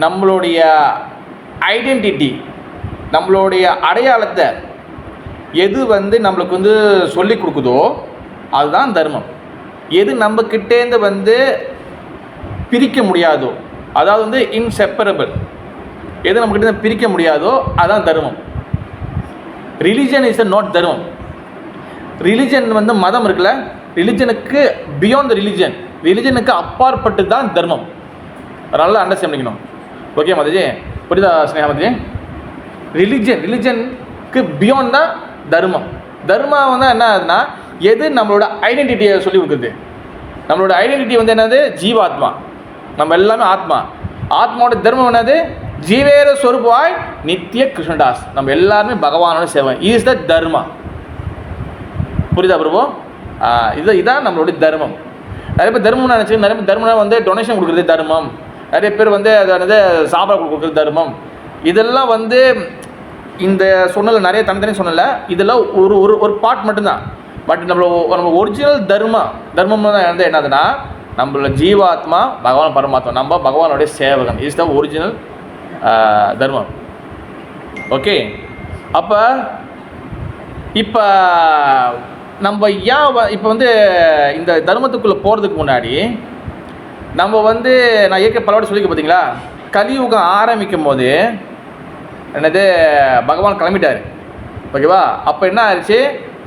A: நம்மளுடைய ஐடென்டிட்டி, நம்மளுடைய அடையாளத்தை எது வந்து நம்மளுக்கு வந்து சொல்லி கொடுக்குதோ அதுதான் தர்மம். எது நம்மக்கிட்டேருந்து வந்து பிரிக்க முடியாதோ, அதாவது வந்து இன்செப்பரபிள், எது நம்மக்கிட்ட பிரிக்க முடியாதோ அதுதான் தர்மம். ரிலிஜன் இஸ் நாட் தர்மம். ரிலிஜன் வந்து மதம் இருக்குல்ல, ரிலிஜனுக்கு பியாண்ட் ரிலிஜனுக்கு அப்பாற்பட்டு தான் தர்மம். அதனால அண்டர்ஸ்டாண்ட் பண்ணிக்கணும். ஓகே மாதாஜி, புரியுதா ஸ்னேகா மாதாஜி? ரிலிஜனுக்கு பியாண்ட் தான் தர்மம். தர்மம் வந்து என்ன ஆகுதுன்னா, எது நம்மளோட ஐடென்டிட்டியை சொல்லி கொடுக்குது. நம்மளோட ஐடென்டிட்டி வந்து என்னது? ஜீவாத்மா. நம்ம எல்லாமே ஆத்மாவோட தர்மம் என்னது? ஜீவேர சொரூபாய் நித்திய கிருஷ்ணதாஸ். நம்ம எல்லாருமே பகவானோட சேவை. இஸ் த தர்மா. புரியுதா பிரபு? இதான் நம்மளுடைய தர்மம். நிறைய பேர் தர்மம்னு நினச்சி, நிறைய பேர் தர்மம் வந்து டொனேஷன் கொடுக்குறது தர்மம், நிறைய பேர் வந்து அதை சாப்பாடு கொடுக்குறது தர்மம். இதெல்லாம் வந்து இந்த சொன்னல நிறைய தனித்தனி சொன்னல, இதெல்லாம் ஒரு பார்ட் மட்டும்தான். பட் நம்ம ஒரிஜினல் தர்மம் வந்து என்னதுன்னா, நம்மளோட ஜீவாத்மா பகவான் பரமாத்மா, நம்ம பகவானுடைய சேவகன். இஸ் த ஒரிஜினல் தர்மம். ஓகே, அப்போ நம்ம இப்போ வந்து இந்த தர்மத்துக்குள்ளே போகிறதுக்கு முன்னாடி நம்ம வந்து நான் பல வாட்டி சொல்லிக்க பார்த்தீங்களா, கலியுகம் ஆரம்பிக்கும் போது என்னது பகவான் கிளம்பிட்டார். ஓகேவா? அப்போ என்ன ஆயிடுச்சு,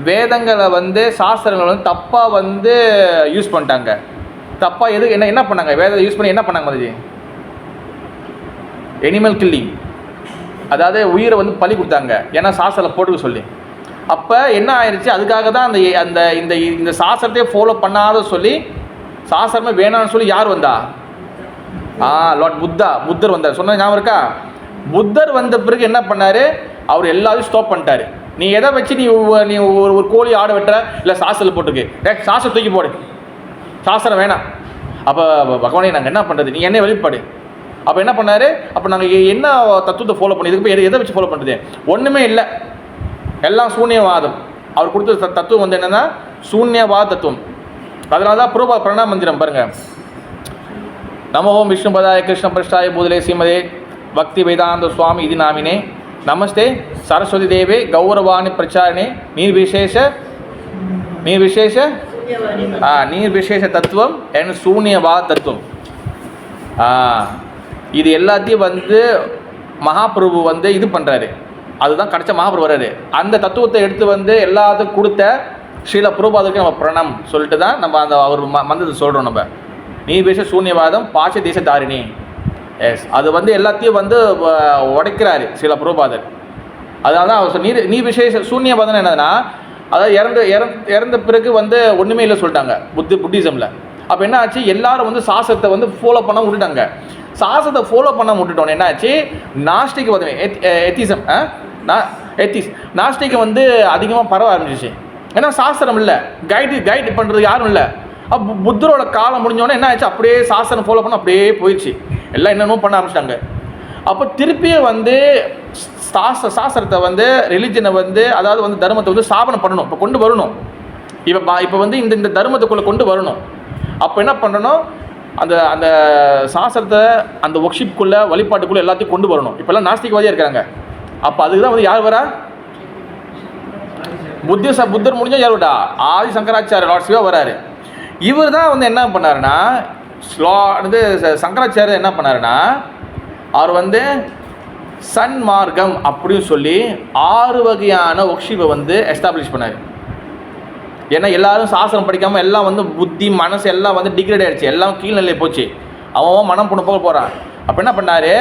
A: வேதங்களை வந்து சாஸ்திரங்களை வந்து தப்பாக வந்து யூஸ் பண்ணிட்டாங்க. தப்பாக என்ன பண்ணாங்க? வேதத்தை யூஸ் பண்ணி என்ன பண்ணாங்க மதுஜி? எனிமல் கில்லிங், அதாவது உயிரை வந்து பலி கொடுத்தாங்க. ஏன்னா சாஸ்திரத்தில் போட்டுக்க சொல்லி. அப்போ என்ன ஆயிடுச்சு, அதுக்காக தான் இந்த சாஸ்திரத்தையே ஃபாலோ பண்ணாத சொல்லி, சாஸ்திரமே வேணான்னு சொல்லி யார் வந்தா? லார்ட் புத்தர் வந்தார். சொன்ன ஞாபகம் இருக்கா? புத்தர் வந்த பிறகு என்ன பண்ணார்? அவர் எல்லாத்தையும் ஸ்டாப் பண்ணிட்டாரு. நீ எதை வச்சு நீ ஒரு கோழி ஆடு வெட்டுற, இல்லை சாஸ்திரத்தில் போட்டுருக்கு, சாஸ்திரம் தூக்கி போடு, சாஸ்திரம் வேணாம். அப்போ பகவானே நாங்கள் என்ன பண்ணுறது, நீ என்ன வெளிப்பாடு? அப்போ என்ன பண்ணார்? அப்போ நாங்கள் என்ன தத்துவத்தை ஃபாலோ பண்ணி, இதுக்கு போய் எதை வச்சு ஃபாலோ பண்ணுறது? ஒன்றுமே இல்லை, எல்லாம் சூன்யவாதம். அவர் கொடுத்த தத்துவம் வந்து என்னென்னா சூன்யவாத தத்துவம். அதனால தான் பிரபா பிரணாம மந்திரம் பாருங்கள். நமோ விஷ்ணுபதாய கிருஷ்ண பிரஷ்டாய பூதலே ஸ்ரீமதே பக்தி வேதாந்த சுவாமி இது நாமினே நமஸ்தே சரஸ்வதி தேவே கௌரவாணி பிரச்சாரணே நிர்விசேஷ நிர்விசேஷ நிர்விசேஷ தத்துவம் அண்ட் சூன்யவாத தத்துவம். இது எல்லாத்தையும் வந்து மகாபிரபு வந்து இது பண்ணுறாரு. அதுதான் கிடைச்ச மகாபிரபு வர்றாரு. அந்த தத்துவத்தை எடுத்து வந்து எல்லாத்துக்கும் கொடுத்த ஸ்ரீல பிரபுபாதருக்கு நம்ம பிரணம் சொல்லிட்டு தான் நம்ம அந்த அவர் மந்திரத்தை சொல்கிறோம். நம்ம நிர்விசேஷ சூன்யவாதம் பாச்ச தேச தாரிணி. எஸ், அது வந்து எல்லாத்தையும் வந்து உடைக்கிறாரு ஸ்ரீல பிரபுபாதர். அதனால தான் அவர் நிர்விசேஷ சூன்யவாதம் என்னதுன்னா, அதாவது இறந்த பிறகு வந்து ஒன்றுமே இல்லை சொல்லிட்டாங்க புத்திசமில். அப்போ என்ன ஆச்சு, எல்லாரும் வந்து சாஸ்திரத்தை வந்து ஃபாலோ பண்ண விட்டுட்டாங்க. சாஸ்திரத்தை ஃபாலோ பண்ண விட்டுட்டோன்னு என்ன ஆச்சு, நாஸ்டிக் எத்திசம் நாஸ்டிக் வந்து அதிகமாக பரவ ஆரம்பிச்சிச்சு. ஏன்னா சாஸ்திரம் இல்லை, கைடு பண்ணுறது யாரும் இல்லை. அப்போ புத்தரோட காலம் முடிஞ்சோடனே என்ன ஆச்சு, அப்படியே சாஸ்திரம் ஃபாலோ பண்ண அப்படியே போயிடுச்சு. எல்லாம் என்னென்னமோ பண்ண ஆரம்பிச்சிட்டாங்க. அப்போ திருப்பியும் வந்து சாஸ்திரத்தை வந்து ரிலிஜனை வந்து, அதாவது வந்து தர்மத்தை வந்து ஸ்தாபனம் பண்ணணும், இப்போ கொண்டு வரணும். இப்போ வந்து இந்த தர்மத்துக்குள்ளே கொண்டு வரணும். அப்போ என்ன பண்ணணும், அந்த அந்த சாஸ்திரத்தை அந்த ஒர்க்ஷிப்புக்குள்ளே வழிபாட்டுக்குள்ளே எல்லாத்தையும் கொண்டு வரணும். இப்போல்லாம் நாஸ்திகவாதியாக இருக்காங்க. அப்போ அதுக்கு தான் வந்து யார் வரா, புத்தர் முடிஞ்சால் யார் விட்டா, ஆதி சங்கராச்சாரிய லார்ட் சிவா வராரு. இவர் தான் வந்து என்ன பண்ணாருன்னா, வந்து சங்கராச்சாரியர் என்ன பண்ணாருன்னா, அவர் வந்து சன்மார்க்கம் அப்படின்னு சொல்லி 6 வகையான ஒர்க்ஷிப்பை வந்து எஸ்டாப்ளிஷ் பண்ணார். ஏன்னா எல்லாரும் சாஸ்திரம் படிக்காமல் எல்லாம் வந்து புத்தி மனசு எல்லாம் வந்து டிகிரேட் ஆகிடுச்சு, எல்லாம் கீழ்நிலை போச்சு, அவன் மனம் புண்ணு போக போகிறான். அப்போ என்ன பண்ணார்,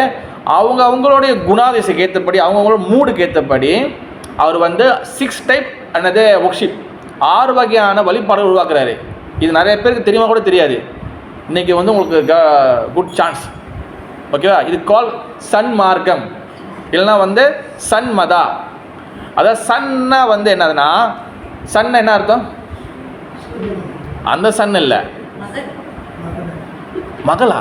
A: அவங்களுடைய குணாதிசைக்கு ஏற்றபடி, அவங்களோட மூடுக்கு ஏற்றபடி அவர் வந்து 6 டைப் என்னது ஒர்க்ஷிப், 6 வகையான வழிபாடுகள் உருவாக்குறாரு. இது நிறைய பேருக்கு தெரியுமா கூட தெரியாது. இன்றைக்கி வந்து உங்களுக்கு குட் சான்ஸ். ஓகேவா, இது கால் சன்மார்க்கம், இல்லைன்னா வந்து சன்மதா. அதாவது சன்னா வந்து என்னதுன்னா, சன் என்ன அர்த்தம், அந்த சன் இல்லை, மகளா,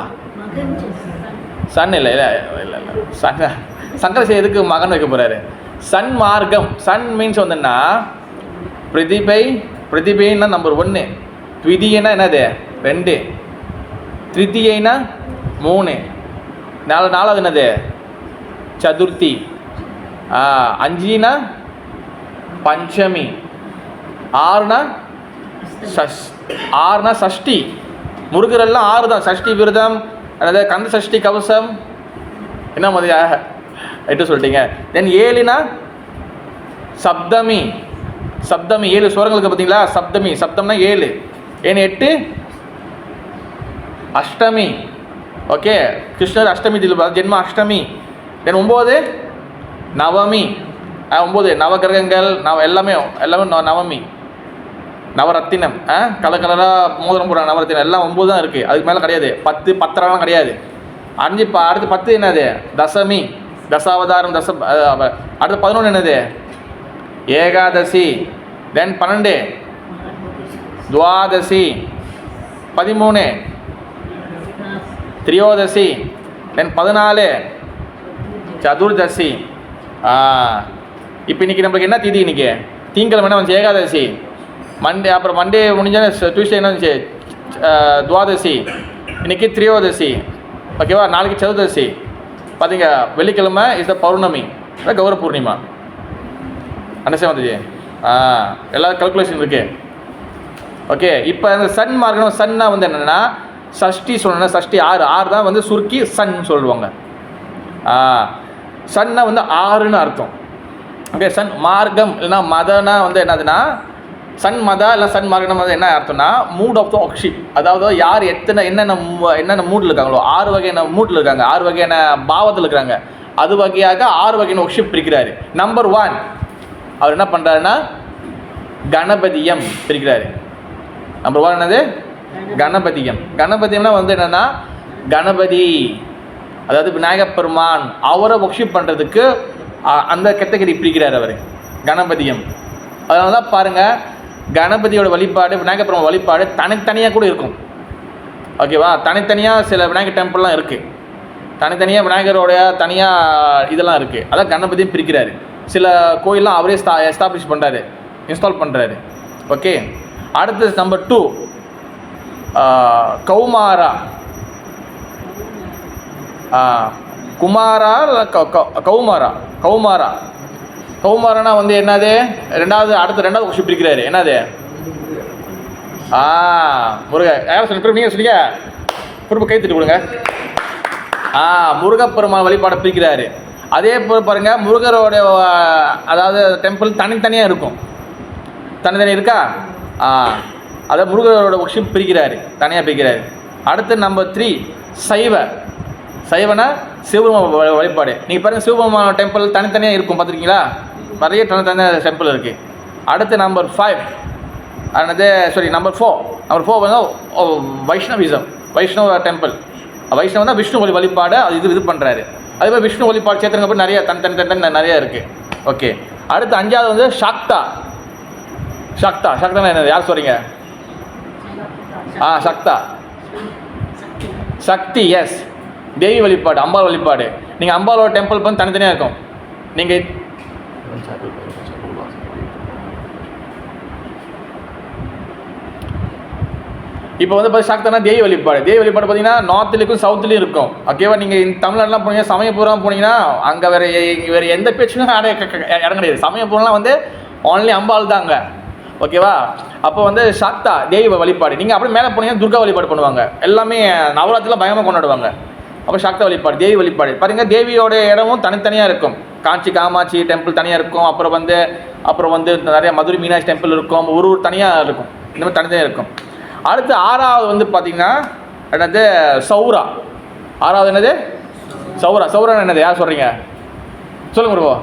A: சன் இல்லை இல்லை இல்லை இல்லை சங்கரசி எதுக்கு மகன் வைக்க போகிறாரு. சன்மார்க்கம், சன் மீன்ஸ் வந்துன்னா பிரதிபைன்னா நம்பர் 1, த்விதியனா என்னது 2, திருத்தியைனா 3, நாலாவது என்னது சதுர்த்தி, 5னா பஞ்சமி, 6னா சஷ்டி. முருகரெல்லாம் 6 தான். சஷ்டி விரதம், அதாவது கந்த சஷ்டி கவசம், என்ன மாதிரி எட்டு சொல்லிட்டீங்க. தென் 7னா சப்தமி. 7 ஸ்வரங்களுக்கு பார்த்தீங்களா, சப்தம்னா 7, 8 அஷ்டமி. ஓகே, கிருஷ்ணர் அஷ்டமி ஜென்ம அஷ்டமி. தென் 9 நவமி. 9 நவகிரகங்கள் எல்லாமே நவமி. நவரத்தினம், கலராக மோதிரம் போடுறாங்க நவரத்தினம், எல்லாம் 9 தான் இருக்குது, அதுக்கு மேலே கிடையாது. 10 10 கிடையாது. அடுத்து 10 என்னது தசமி, தசாவதாரம், அடுத்து 11 என்னது ஏகாதசி. தென் 12 துவாதசி, 13 திரியோதசி, தென் 14 சதுர்தசி. இப்போ இன்றைக்கி நம்மளுக்கு என்ன தீதி, இன்றைக்கி திங்கக்கிழமை என்ன வந்துச்சு ஏகாதசி, அப்புறம் மண்டே முடிஞ்சால் டியூஸ்டே என்ன வந்துச்சு துவாதசி, இன்றைக்கி திரியோதசி. ஓகேவா, நாளைக்கு சதுர்தசி. பார்த்தீங்க, வெள்ளிக்கிழமை இஸ் த பௌர்ணமி, கௌர பூர்ணிமா. அண்டர்ஸ்டாண்ட் வந்துச்சு. எல்லா கல்குலேஷன் இருக்குது. ஓகே, இப்போ அந்த சன் மார்க்கம், சன்னா வந்து என்னென்னா சஷ்டி சொல்லணும்னா, சஷ்டி 6 தான் வந்து சுருக்கி சன் சொல்லுவாங்க. சன்னா வந்து 6ன்னு அர்த்தம். ஓகே, சன் மார்க்கம் இல்லைனா மதனா வந்து என்னதுன்னா, சன் மதா இல்லை சன் மார்க்கம் வந்து என்ன அர்த்தம்னா, மூட் ஆஃப் த ஒர்க்ஷிப். அதாவது யார் என்னென்ன மூடில் இருக்காங்களோ, 6 வகையான மூட்டில் இருக்காங்க, 6 வகையான பாவத்தில் இருக்கிறாங்க, அது வகையாக 6 வகையான ஒர்க்ஷிப் பிரிக்கிறாரு. நம்பர் 1 அவர் என்ன பண்ணுறாருன்னா கணபதியம் பிரிக்கிறாரு. நம்பர் 1 என்னது கணபதியம்னா வந்து என்னென்னா கணபதி, அதாவது விநாயகப் பெருமான், அவரை ஒர்க்ஷிப் பண்ணுறதுக்கு அந்த கேட்டகரி பிரிக்கிறார் அவர் கணபதியம். அதனால தான் பாருங்கள், கணபதியோட வழிபாடு, விநாயகப் பெருமான் வழிபாடு தனித்தனியாக கூட இருக்கும். ஓகேவா, தனித்தனியாக சில விநாயகர் டெம்பிள்லாம் இருக்குது, தனித்தனியாக விநாயகரோடைய தனியாக இதெல்லாம் இருக்குது. அதான் கணபதியும் பிரிக்கிறாரு. சில கோயிலெலாம் அவரே எஸ்டாப்ளிஷ் பண்ணுறாரு, இன்ஸ்டால் பண்ணுறாரு. ஓகே, அடுத்தது நம்பர் 2 கௌமாரா. குமாரா இல்லை கௌமாரானா வந்து என்னது, அடுத்த ரெண்டாவது ஒர்க்ஷிப் பிரிக்கிறாரு. என்னது முருகன் யாரும் சொல்லி நீங்கள் சொல்லிங்க பொறுப்பு கை தட்டி கொடுங்க. முருகப்பெருமான் வழிபாடை பிரிக்கிறாரு. அதே போல் பாருங்கள் முருகரோட அதாவது டெம்பிள் தனித்தனியாக இருக்கும். தனித்தனியாக இருக்கா? அதை முருகரோட ஒர்ஷிப் பிரிக்கிறாரு, தனியாக பிரிக்கிறாரு. அடுத்து நம்பர் 3 சைவனா சிவபெருமான் வழிபாடு. நீங்கள் பாருங்கள் சிவபெருமான் டெம்பிள் தனித்தனியாக இருக்கும், பார்த்துருக்கீங்களா? நிறைய தனித்தனியாக டெம்பிள் இருக்குது. அடுத்து நம்பர் 5 நம்பர் 4 வந்து வைஷ்ணவிசம், வைஷ்ணவ டெம்பிள். வைஷ்ணவனா விஷ்ணு வழிபாடு அது இது பண்ணுறாரு. அதே மாதிரி விஷ்ணு வழிபாடு சேர்த்துங்க போய் நிறைய தனி நிறையா இருக்குது. ஓகே, அடுத்து 5வது வந்து சக்தா என்னது யார் சொல்கிறீங்க? சக்தி, எஸ், தேவி வழிபாடு, அம்பாள் வழிபாடு. நீங்கள் அம்பாளோட டெம்பிள் வந்து தனித்தனியாக இருக்கும். நீங்கள் இப்போ வந்து சக்தனா தேவி வழிபாடு பார்த்தீங்கன்னா நார்த்லேயும் சவுத்துலேயும் இருக்கும். ஓகேவா? நீங்கள் இந்த தமிழ்நாடுலாம் போனீங்கன்னா சமயபுரம் போனீங்கன்னா அங்கே வேறு எந்த பேச்சும் இடம் கிடையாது. சமயபுரம்லாம் வந்து ஓன்லி அம்பாள் தான் அங்கே. ஓகேவா? அப்போ வந்து சக்தா தேவி வழிபாடு. நீங்கள் அப்படியே மேலே போனீங்கன்னா துர்கா வழிபாடு பண்ணுவாங்க. எல்லாமே நவராத்திரிலாம் பயமாக கொண்டாடுவாங்க. அப்போ சக்தா வழிபாடு, தேவி வழிபாடு. பாருங்கள் தேவியோட இடமும் தனித்தனியாக இருக்கும். காமாட்சி டெம்பிள் தனியாக இருக்கும். அப்புறம் வந்து நிறைய மதுரை மீனாட்சி டெம்பிள் இருக்கும். ஒரு தனியாக இருக்கும். இந்த மாதிரி தனித்தனியாக இருக்கும். அடுத்து 6வது வந்து பார்த்தீங்கன்னா என்னது சௌரா. 6வது என்னது சௌரா என்னது யார் சொல்கிறீங்க? சொல்லுங்க ப்ரோ.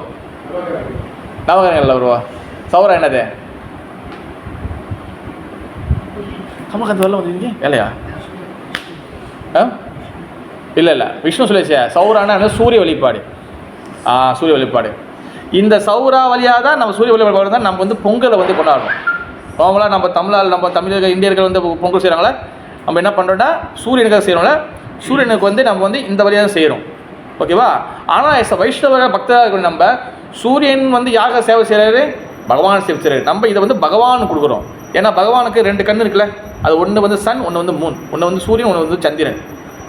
A: நவகிரகங்கள் ப்ரோ. சௌரா என்னது? கமகத்து வரல வந்துருக்கீங்க இல்லையா? இல்லை விஷ்ணு சொல்லிச்சே. சௌரானா சூரிய வழிபாடு. சூரிய வழிபாடு. இந்த சௌரா வழியாக தான் நம்ம சூரிய வழிபாடு தான் நம்ம வந்து பொங்கலை வந்து கொண்டாடணும். நார்மலாக நம்ம தமிழர்கள் இந்தியர்கள் வந்து பொங்கல் செய்கிறாங்களே, நம்ம என்ன பண்ணுறோன்னா சூரியனுக்காக செய்கிறோம்ல, சூரியனுக்கு வந்து நம்ம வந்து இந்த வழியாக தான் செய்கிறோம். ஓகேவா? ஆனால் வைஷ்ணவ பக்தர்கள் நம்ம சூரியன் வந்து யாருக்காக சேவை செய்கிறாரு? பகவான் சேவை செய்கிறாரு. நம்ம இதை வந்து பகவான் கொடுக்குறோம். ஏன்னா பகவானுக்கு 2 கண் இருக்குல்ல, அது ஒன்று வந்து சன், ஒன்று வந்து மூன், ஒன்று வந்து சூரியன், ஒன்று வந்து சந்திரன்.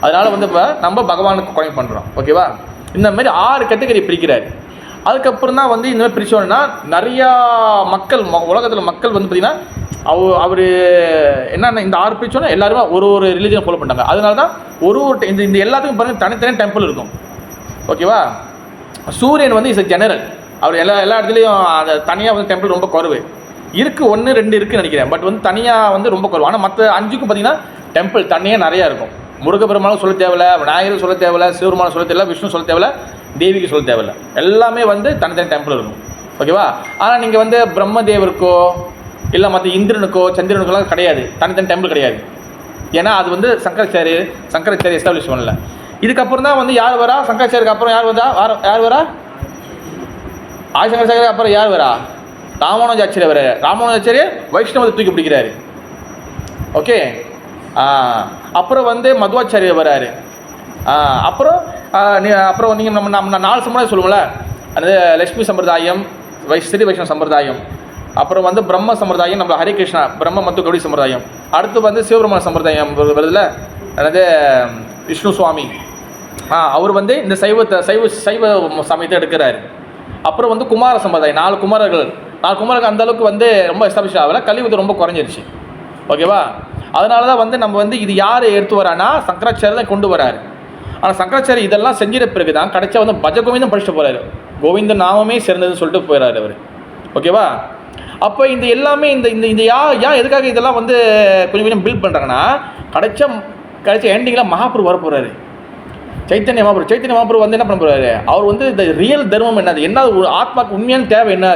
A: அதனால் வந்து இப்போ நம்ம பகவானுக்கு கொலை பண்ணுறோம். ஓகேவா? இந்த மாதிரி 6 கேட்டகரி பிரிக்கிறார். அதுக்கப்புறம் தான் வந்து இந்த மாதிரி பிரித்தோன்னா நிறையா மக்கள் உலகத்தில் மக்கள் வந்து பார்த்திங்கன்னா அவர் என்னென்ன இந்த 6 பிரித்தோன்னா எல்லாருமே ஒரு ரிலீஜனை ஃபாலோ பண்ணிட்டாங்க. அதனால தான் ஒரு இந்த எல்லாத்துக்கும் பாருங்கள் தனித்தனி டெம்பிள் இருக்கும். ஓகேவா? சூரியன் வந்து இஸ் ஜெனரல். அவர் எல்லா இடத்துலையும் அந்த தனியாக வந்து டெம்பிள் ரொம்ப குறைவு இருக்குது. 1 2 இருக்குதுன்னு நினைக்கிறேன். பட் வந்து தனியாக வந்து ரொம்ப குறைவு. ஆனால் மற்ற 5க்கும் பார்த்திங்கன்னா டெம்பிள் தனியாக நிறையா இருக்கும். முருகப்பெருமானும் சொல்ல தேவையில்ல, விநாயகரும் சொல்ல தேவையில்ல, சிவபெருமானும் சொல்ல தேவையில்ல, விஷ்ணு சொல்ல தேவையில்ல, தேவிக்கு சொல்ல தேவையில்ல. எல்லாமே வந்து தனித்தனி டெம்பிள் இருக்கும். ஓகேவா? ஆனால் நீங்கள் வந்து பிரம்மதேவருக்கோ இல்லை மற்ற இந்திரனுக்கோ சந்திரனுக்கோலாம் கிடையாது, தனித்தனி டெம்பிள் கிடையாது. ஏன்னா அது வந்து சங்கராச்சாரிய எஸ்டாப்ளிஷ் பண்ணல. இதுக்கப்புறம் தான் வந்து யார் வரா? சங்கராச்சாரியருக்கு அப்புறம் யார் வரா? ஆதிசங்கராச்சாரியருக்கு அப்புறம் யார் வரா? ராமானுஜாச்சாரியர் வர. ராமானுஜாச்சாரியர் வைஷ்ணவத்தை தூக்கி பிடிக்கிறாரு. ஓகே. அப்புறம் வந்து மதுவாச்சாரியர் வராரு. அப்புறம் நீங்கள் நம்ம 4 சம்பிரதாயம் சொல்லுவோம்ல, அது லட்சுமி சம்பிரதாயம், ஸ்ரீ வைஷ்ணவ சம்பிரதாயம், அப்புறம் வந்து பிரம்ம சம்பிரதாயம், நம்ம ஹரே கிருஷ்ணா பிரம்ம மற்றும் கௌடி சம்பிரதாயம். அடுத்து வந்து சிவபெருமான சம்பிரதாயம் வருதுல, அதாவது விஷ்ணு சுவாமி, அவர் வந்து இந்த சைவ சமயத்தை எடுக்கிறாரு. அப்புறம் வந்து குமார சம்பிரதாயம், 4 குமாரர்கள் அந்தளவுக்கு வந்து ரொம்ப எஸ்டாப்ளிஷ் ஆகலை. கலியுகம் ரொம்ப குறைஞ்சிருச்சு. ஓகேவா? அதனால தான் வந்து நம்ம வந்து இது யார் எடுத்து வரானா சங்கராச்சாரியர் தான் கொண்டு வராரு. ஆனால் சங்கராச்சாரியர் இதெல்லாம் செஞ்சிட பிறகு தான் கடைசியாக வந்து பஜகோவிந்தம் படிச்சுட்டு போகிறாரு. கோவிந்த நாமமே சிறந்ததுன்னு சொல்லிட்டு போயிடறாரு அவர். ஓகேவா? அப்போ இந்த எல்லாமே இந்த ஏன் எதுக்காக இதெல்லாம் வந்து கொஞ்சம் பில்ட் பண்ணுறாங்கன்னா கடைசி எண்டிங்கில் மகாபுரு வர போகிறாரு. சைத்தன்ய மகாபுரு வந்து என்ன பண்ண போகிறாரு? அவர் வந்து இந்த ரியல் தர்மம் என்ன ஒரு ஆத்மாக்கு உண்மையான தேவை என்ன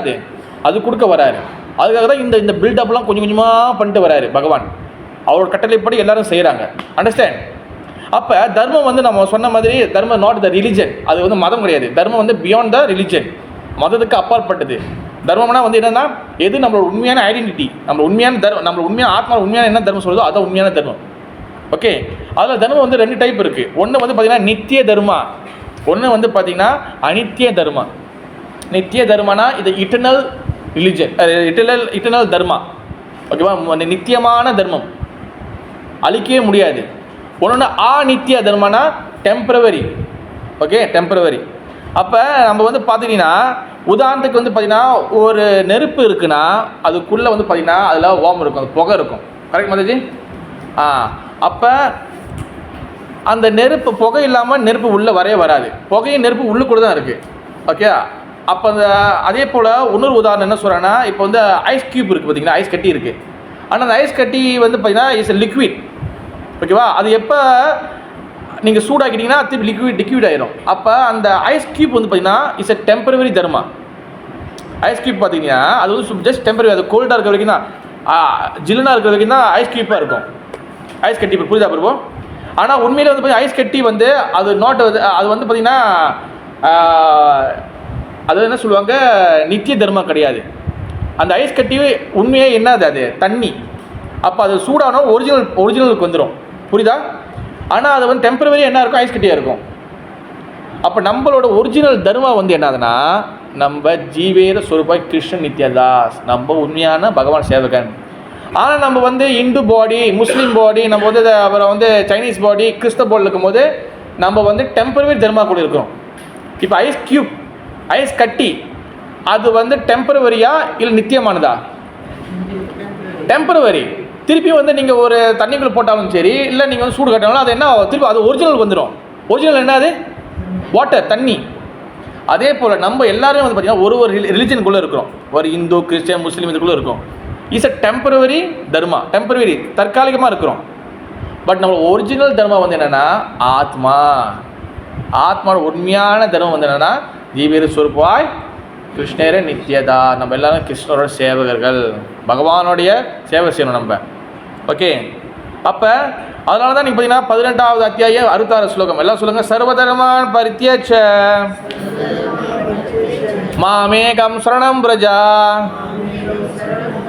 A: அது கொடுக்க வராரு. அதுக்காக தான் இந்த பில்டப்லாம் கொஞ்சம் கொஞ்சமாக பண்ணிட்டு வராரு பகவான். அவரோட கட்டளைப்படி எல்லாரும் செய்கிறாங்க. அண்டர்ஸ்டாண்ட்? அப்போ தர்மம் வந்து நம்ம சொன்ன மாதிரி தர்மம் நாட் த ரிலிஜன். அது வந்து மதம் கிடையாது. தர்மம் வந்து பியாண்ட் த ரிலிஜன், மதத்துக்கு அப்பாற்பட்டது. தர்மம்னா வந்து என்னென்னா எது நம்மளோட உண்மையான ஐடென்டிட்டி, நம்மளோட உண்மையான ஆத்மா உண்மையான என்ன தர்மம் சொல்லுதோ அதான் உண்மையான தர்மம். ஓகே. அதில் தர்மம் வந்து 2 டைப் இருக்குது. ஒன்று வந்து பார்த்திங்கன்னா நித்திய தர்மா, ஒன்று வந்து பார்த்திங்கன்னா அனித்திய தர்மா. நித்திய தர்மனா இது இட்டர்னல் ரிலிஜன், இட்டர்னல் தர்மா. ஓகேவா? நித்தியமான தர்மம், அழிக்கவே முடியாது. ஒன்று அநித்திய தர்மனா டெம்பரவரி. Okay, temporary. அப்போ நம்ம வந்து பார்த்திங்கன்னா உதாரணத்துக்கு வந்து பார்த்திங்கன்னா ஒரு நெருப்பு இருக்குன்னா அதுக்குள்ளே வந்து பார்த்திங்கன்னா அதில் ஓம் இருக்கும், அது புகை இருக்கும். கரெக்ட் மாதாஜி? அப்போ அந்த நெருப்பு புகை இல்லாமல் நெருப்பு உள்ளே வரவே வராது. புகையும் நெருப்பு உள்ளுக்குள்ளே தான் இருக்குது. ஓகே. அப்போ அந்த அதே போல் இன்னொரு உதாரணம் என்ன சொல்கிறேன்னா, இப்போ வந்து ஐஸ் க்யூப் இருக்குது பார்த்தீங்கன்னா, ஐஸ் கட்டி இருக்குது. ஆனால் அந்த ஐஸ் கட்டி வந்து பார்த்தீங்கன்னா இஸ் எ லிக்விட். ஓகேவா? அது எப்போ நீங்கள் சூடாக்கிட்டீங்கன்னா திருப்பி லிக்விட் ஆயிரும். அப்போ அந்த ஐஸ் க்யூப் வந்து பார்த்தீங்கன்னா is a temporary dharma. Ice cube பார்த்தீங்கன்னா அது வந்து ஜஸ்ட் டெம்பரரி. அது கோல்டாக இருக்கிற வரைக்கும் தான், ஜில்லுனாக இருக்கிற வரைக்கும் தான் ஐஸ் க்யூப்பாக இருக்கும். ஐஸ் கட்டி இப்போ புரியுதா பிறப்போம்? ஆனால் உண்மையிலே வந்து பார்த்தீங்கன்னா ஐஸ் கட்டி வந்து அது அது வந்து பார்த்தீங்கன்னா அது என்ன சொல்லுவாங்க, நித்திய தர்மம் கிடையாது. அந்த ஐஸ் கட்டி உண்மையே என்னது, அது தண்ணி. அப்போ அது சூடானோ ஒரிஜினலுக்கு வந்துடும். புரியுதா? ஆனால் அது வந்து டெம்பரவரி என்ன இருக்கும், ஐஸ் கட்டியாக இருக்கும். அப்போ நம்மளோட ஒரிஜினல் தர்மா வந்து என்னதுன்னா, நம்ம ஜீவேர ஸ்வரூப கிருஷ்ணன் நித்யதாஸ், நம்ம உண்மையான பகவான் சேவகன். ஆனால் நம்ம வந்து இந்து பாடி, முஸ்லீம் பாடி, நம்ம வந்து அப்புறம் வந்து சைனீஸ் பாடி, கிறிஸ்தவ பாடி இருக்கும்போது நம்ம வந்து டெம்பரவரி தர்மா கூட இருக்கிறோம். இப்போ ஐஸ் க்யூப், ஐஸ் கட்டி, அது வந்து டெம்பரவரியா இல்லை நித்தியமானதா? டெம்பரவரி. திருப்பி வந்து நீங்கள் ஒரு தண்ணிக்குள்ளே போட்டாலும் சரி, இல்லை நீங்கள் வந்து சூடு கட்டினாலும் அது என்ன திருப்பி அது ஒரிஜினலுக்கு வந்துடும். ஒரிஜினல் என்னது? வாட்டர், தண்ணி. அதே போல் நம்ம எல்லாருமே வந்து பார்த்திங்கன்னா ஒரு ரிலிஜனுக்குள்ளே இருக்கிறோம். ஒரு இந்து, கிறிஸ்டியன், முஸ்லீம் இதுக்குள்ளே இருக்கும். Is a temporary Dharma. Temporary, தற்காலிகமாக இருக்கிறோம். பட் நம்ம ஒரிஜினல் தர்மா வந்து என்னென்னா ஆத்மா. ஆத்மாவோட உண்மையான தர்மம் வந்து என்னென்னா ஜீவேர ஸ்வரூபாய் கிருஷ்ணரே நித்யதா. நம்ம எல்லாரும் கிருஷ்ணரோட சேவகர்கள், பகவானுடைய சேவை செய்யணும் நம்ம. ஓகே. அப்போ அதனால தான் நீங்கள் பார்த்தீங்கன்னா 18வது அத்தியாயம் 66 ஸ்லோகம் எல்லாம் சொல்லுங்கள். சர்வதர்மான் பரித்யஜ்ய மாமேகம் சரணம் பிரஜா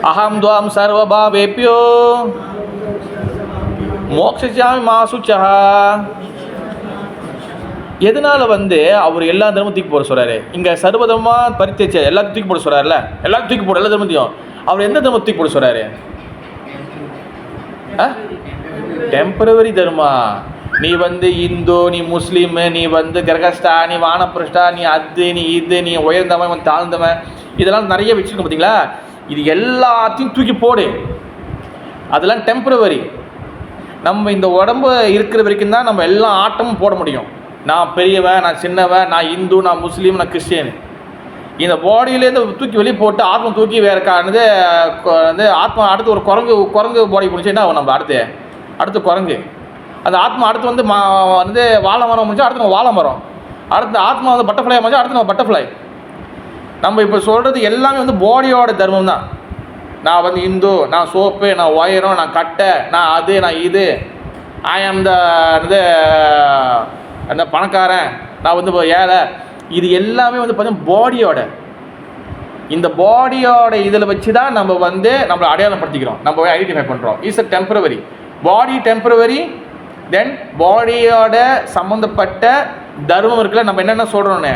A: அகம் துவாம் சர்வபாவேப்யோ மோக்ஷாமி மா சுச்சா. எதனால் வந்து அவர் எல்லா தர்மம் தூக்கி போட சொல்கிறாரு? இங்கே சர்வதர்மா பரித்யஜ்ய எல்லாத்தையும் தூக்கி போட சொல்கிறாருல்ல, எல்லாத்தையும் தூக்கி போட, எல்லா தர்மத்தையும். அவர் எந்த தர்மத்தை தூக்கி போட சொல்கிறாரு? டெம்பரவரி தர்மா. நீ வந்து இந்து, நீ முஸ்லீமு, நீ வந்து கிரகஸ்டா, நீ வானப்பிரஷ்டா, நீ அது, நீ இது, நீ உயர்ந்தவன் தாழ்ந்தவன், இதெல்லாம் நிறைய வச்சுருக்கோம் பார்த்தீங்களா? இது எல்லாத்தையும் தூக்கி போடு. அதெல்லாம் டெம்பரவரி. நம்ம இந்த உடம்பு இருக்கிற வரைக்கும் தான் நம்ம எல்லா ஆட்டமும் போட முடியும். நான் பெரியவன், நான் சின்னவன், நான் இந்து, நான் முஸ்லீம், நான் கிறிஸ்டியன். இந்த பாடியிலேருந்து தூக்கி வெளியே போட்டு ஆத்மா தூக்கி வேறு வந்து ஆத்மா அடுத்து ஒரு குரங்கு பாடி பிடிச்சி என்ன ஆகும்? நம்ம அடுத்து குரங்கு. அந்த ஆத்மா அடுத்து வந்து வந்து வாழை மரம் முடிஞ்சா அடுத்து நம்ம வாழை மரம். அடுத்து ஆத்மா வந்து பட்டர்ஃப்ளை முடிஞ்சா அடுத்து நம்ம பட்டர்ஃப்ளை. நம்ம இப்போ சொல்கிறது எல்லாமே வந்து பாடியோட தர்மம் தான். நான் வந்து இந்து, நான் சோப்பு, நான் ஒயரம், நான் கட்டை, நான் அது, நான் இது, ஐ ஆம் அந்த பணக்காரன், நான் வந்து ஏழை. இது எல்லாமே வந்து பார்த்தீங்கன்னா பாடியோட, இந்த பாடியோட இதில் வச்சு தான் நம்ம வந்து நம்மளை அடையாளப்படுத்திக்கிறோம், நம்ம ஐடென்டிஃபை பண்ணுறோம். Is a temporary. Body temporary. Then பாடியோட சம்மந்தப்பட்ட தர்மம் இருக்குல்ல, நம்ம என்னென்ன சொல்கிறோன்னு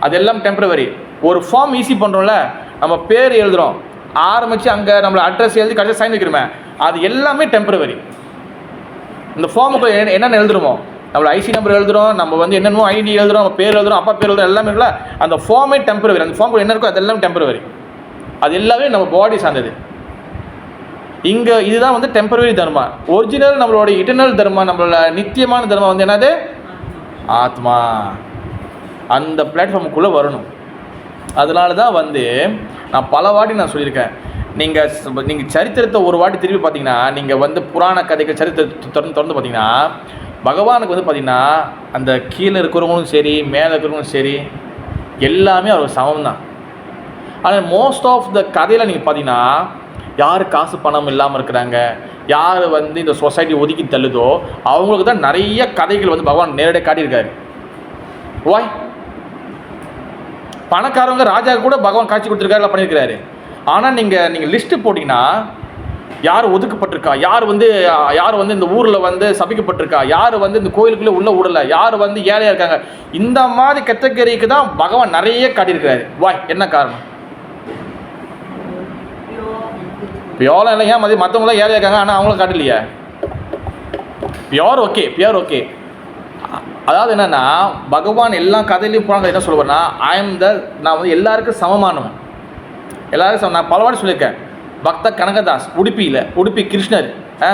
A: அதெல்லாம் டெம்பரவரி. ஒரு ஃபார்ம் ஈஸி பண்ணுறோம்ல, நம்ம பேர் எழுதுகிறோம், ஆரம்பித்து அங்கே நம்மளை அட்ரஸ் எழுதி கடைசி சைன் வைக்கிறோமே, அது எல்லாமே டெம்பரவரி. இந்த ஃபார்முக்கு என்னென்ன எழுதுகிறோமோ, நம்மளை ஐசி நம்பர் எழுதுகிறோம், நம்ம வந்து என்னென்னமோ ஐடி எழுதுகிறோம், நம்ம பேர் எழுதுகிறோம், அப்பா பேர் எழுதுகிறோம், எல்லாமே இருக்குல்ல, அந்த ஃபார்மே டெம்பரவரி. அந்த ஃபார்ம் என்ன இருக்கோ அதெல்லாம் டெம்பரவரி. அது எல்லாமே நம்ம பாடி சார்ந்தது. இங்கே இதுதான் வந்து டெம்பரவரி தர்மா. ஒரிஜினல் நம்மளோட இட்டர்னல் தர்மா, நம்மளோட நித்தியமான தர்மா வந்து என்னது? ஆத்மா. அந்த பிளாட்ஃபார்முக்குள்ளே வரணும். அதனால தான் வந்து நான் பல வாட்டி நான் சொல்லியிருக்கேன், நீங்கள் சரித்திரத்தை ஒரு வாட்டி திருப்பி பார்த்தீங்கன்னா, நீங்கள் வந்து புராண கதைகள் சரித்திரத்தை திறந்து பார்த்தீங்கன்னா, பகவானுக்கு வந்து பார்த்திங்கன்னா அந்த கீழே இருக்கிறவங்களும் சரி, மேலே இருக்கிறவங்களும் சரி, எல்லாமே அவர் சமம் தான். ஆனால் மோஸ்ட் ஆஃப் த கதையில் நீங்கள் பார்த்தீங்கன்னா, யார் காசு பணம் இல்லாமல் இருக்கிறாங்க, யார் வந்து இந்த சொசைட்டி ஒதுக்கி தள்ளுதோ அவங்களுக்கு தான் நிறைய கதைகள் வந்து பகவான் நேரடியாக காட்டியிருக்காரு. வாய் பணக்காரவங்க ராஜா கூட பகவான் காட்சி கொடுத்துருக்காரு, பண்ணியிருக்கிறாரு. ஆனால் நீங்கள் லிஸ்ட்டு போட்டிங்கன்னா, யார் ஒதுக்கப்பட்டிருக்கா, யார் வந்து இந்த ஊரில் வந்து சபிக்கப்பட்டிருக்கா, யார் வந்து இந்த கோயிலுக்குள்ளே உள்ள விடலை, யார் வந்து ஏழையாக இருக்காங்க, இந்த மாதிரி கேட்டகரிக்கு தான் பகவான் நிறைய காட்டியிருக்கிறாரு. வாய் என்ன காரணம்? பியோரம் இல்லை, ஏன் மற்றவங்களாம் ஏழையாக இருக்காங்க ஆனால் அவங்களும் காட்டலையே? Pure okay. அதாவது என்னென்னா, பகவான் எல்லா கதையிலையும் போனாங்க என்ன சொல்லுவேன்னா, நான் வந்து எல்லாருக்கும் சமமானவன், எல்லாருக்கும் நான் பல வாட்டி சொல்லியிருக்கேன். பக்த கனகதாஸ் உடுப்பி கிருஷ்ணர்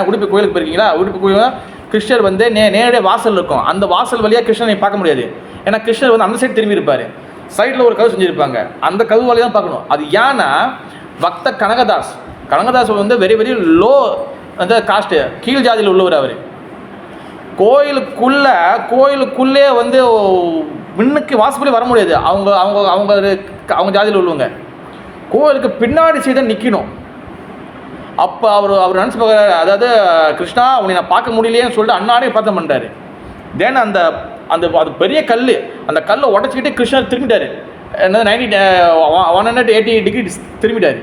A: உடுப்பி கோயிலுக்கு போயிருக்கீங்களா? உடுப்பி கோயில் கிருஷ்ணர் வந்து நேரடியாக வாசல் இருக்கும். அந்த வாசல் வழியாக கிருஷ்ணனை பார்க்க முடியாது. ஏன்னா கிருஷ்ணர் வந்து அந்த சைடு திரும்பி இருப்பார். சைடில் ஒரு கதவு செஞ்சுருப்பாங்க. அந்த கதவு வழியாக தான் பார்க்கணும். அது ஏன்னா பக்த கனகதாஸ் வந்து வெரி வெரி லோ அந்த காஸ்ட்டு, கீழ் ஜாதியில் உள்ளவர். அவர் கோயிலுக்குள்ளே வந்து முன்னுக்கு வாசப்படி வர முடியாது. அவங்க ஜாதியில் உள்ளவங்க கோயிலுக்கு பின்னாடி சைடு நிற்கணும். அப்போ அவர் நினச்சி பார்க்குறாரு, அதாவது கிருஷ்ணா உன்னை நான் பார்க்க முடியலையேன்னு சொல்லிட்டு அண்ணாடே பார்த்தம் பண்ணுறாரு. தென் அது பெரிய கல், அந்த கல்லை உடச்சிக்கிட்டு கிருஷ்ணர் திரும்பிட்டார். என்னது 180 டிகிரி திரும்பிட்டார்.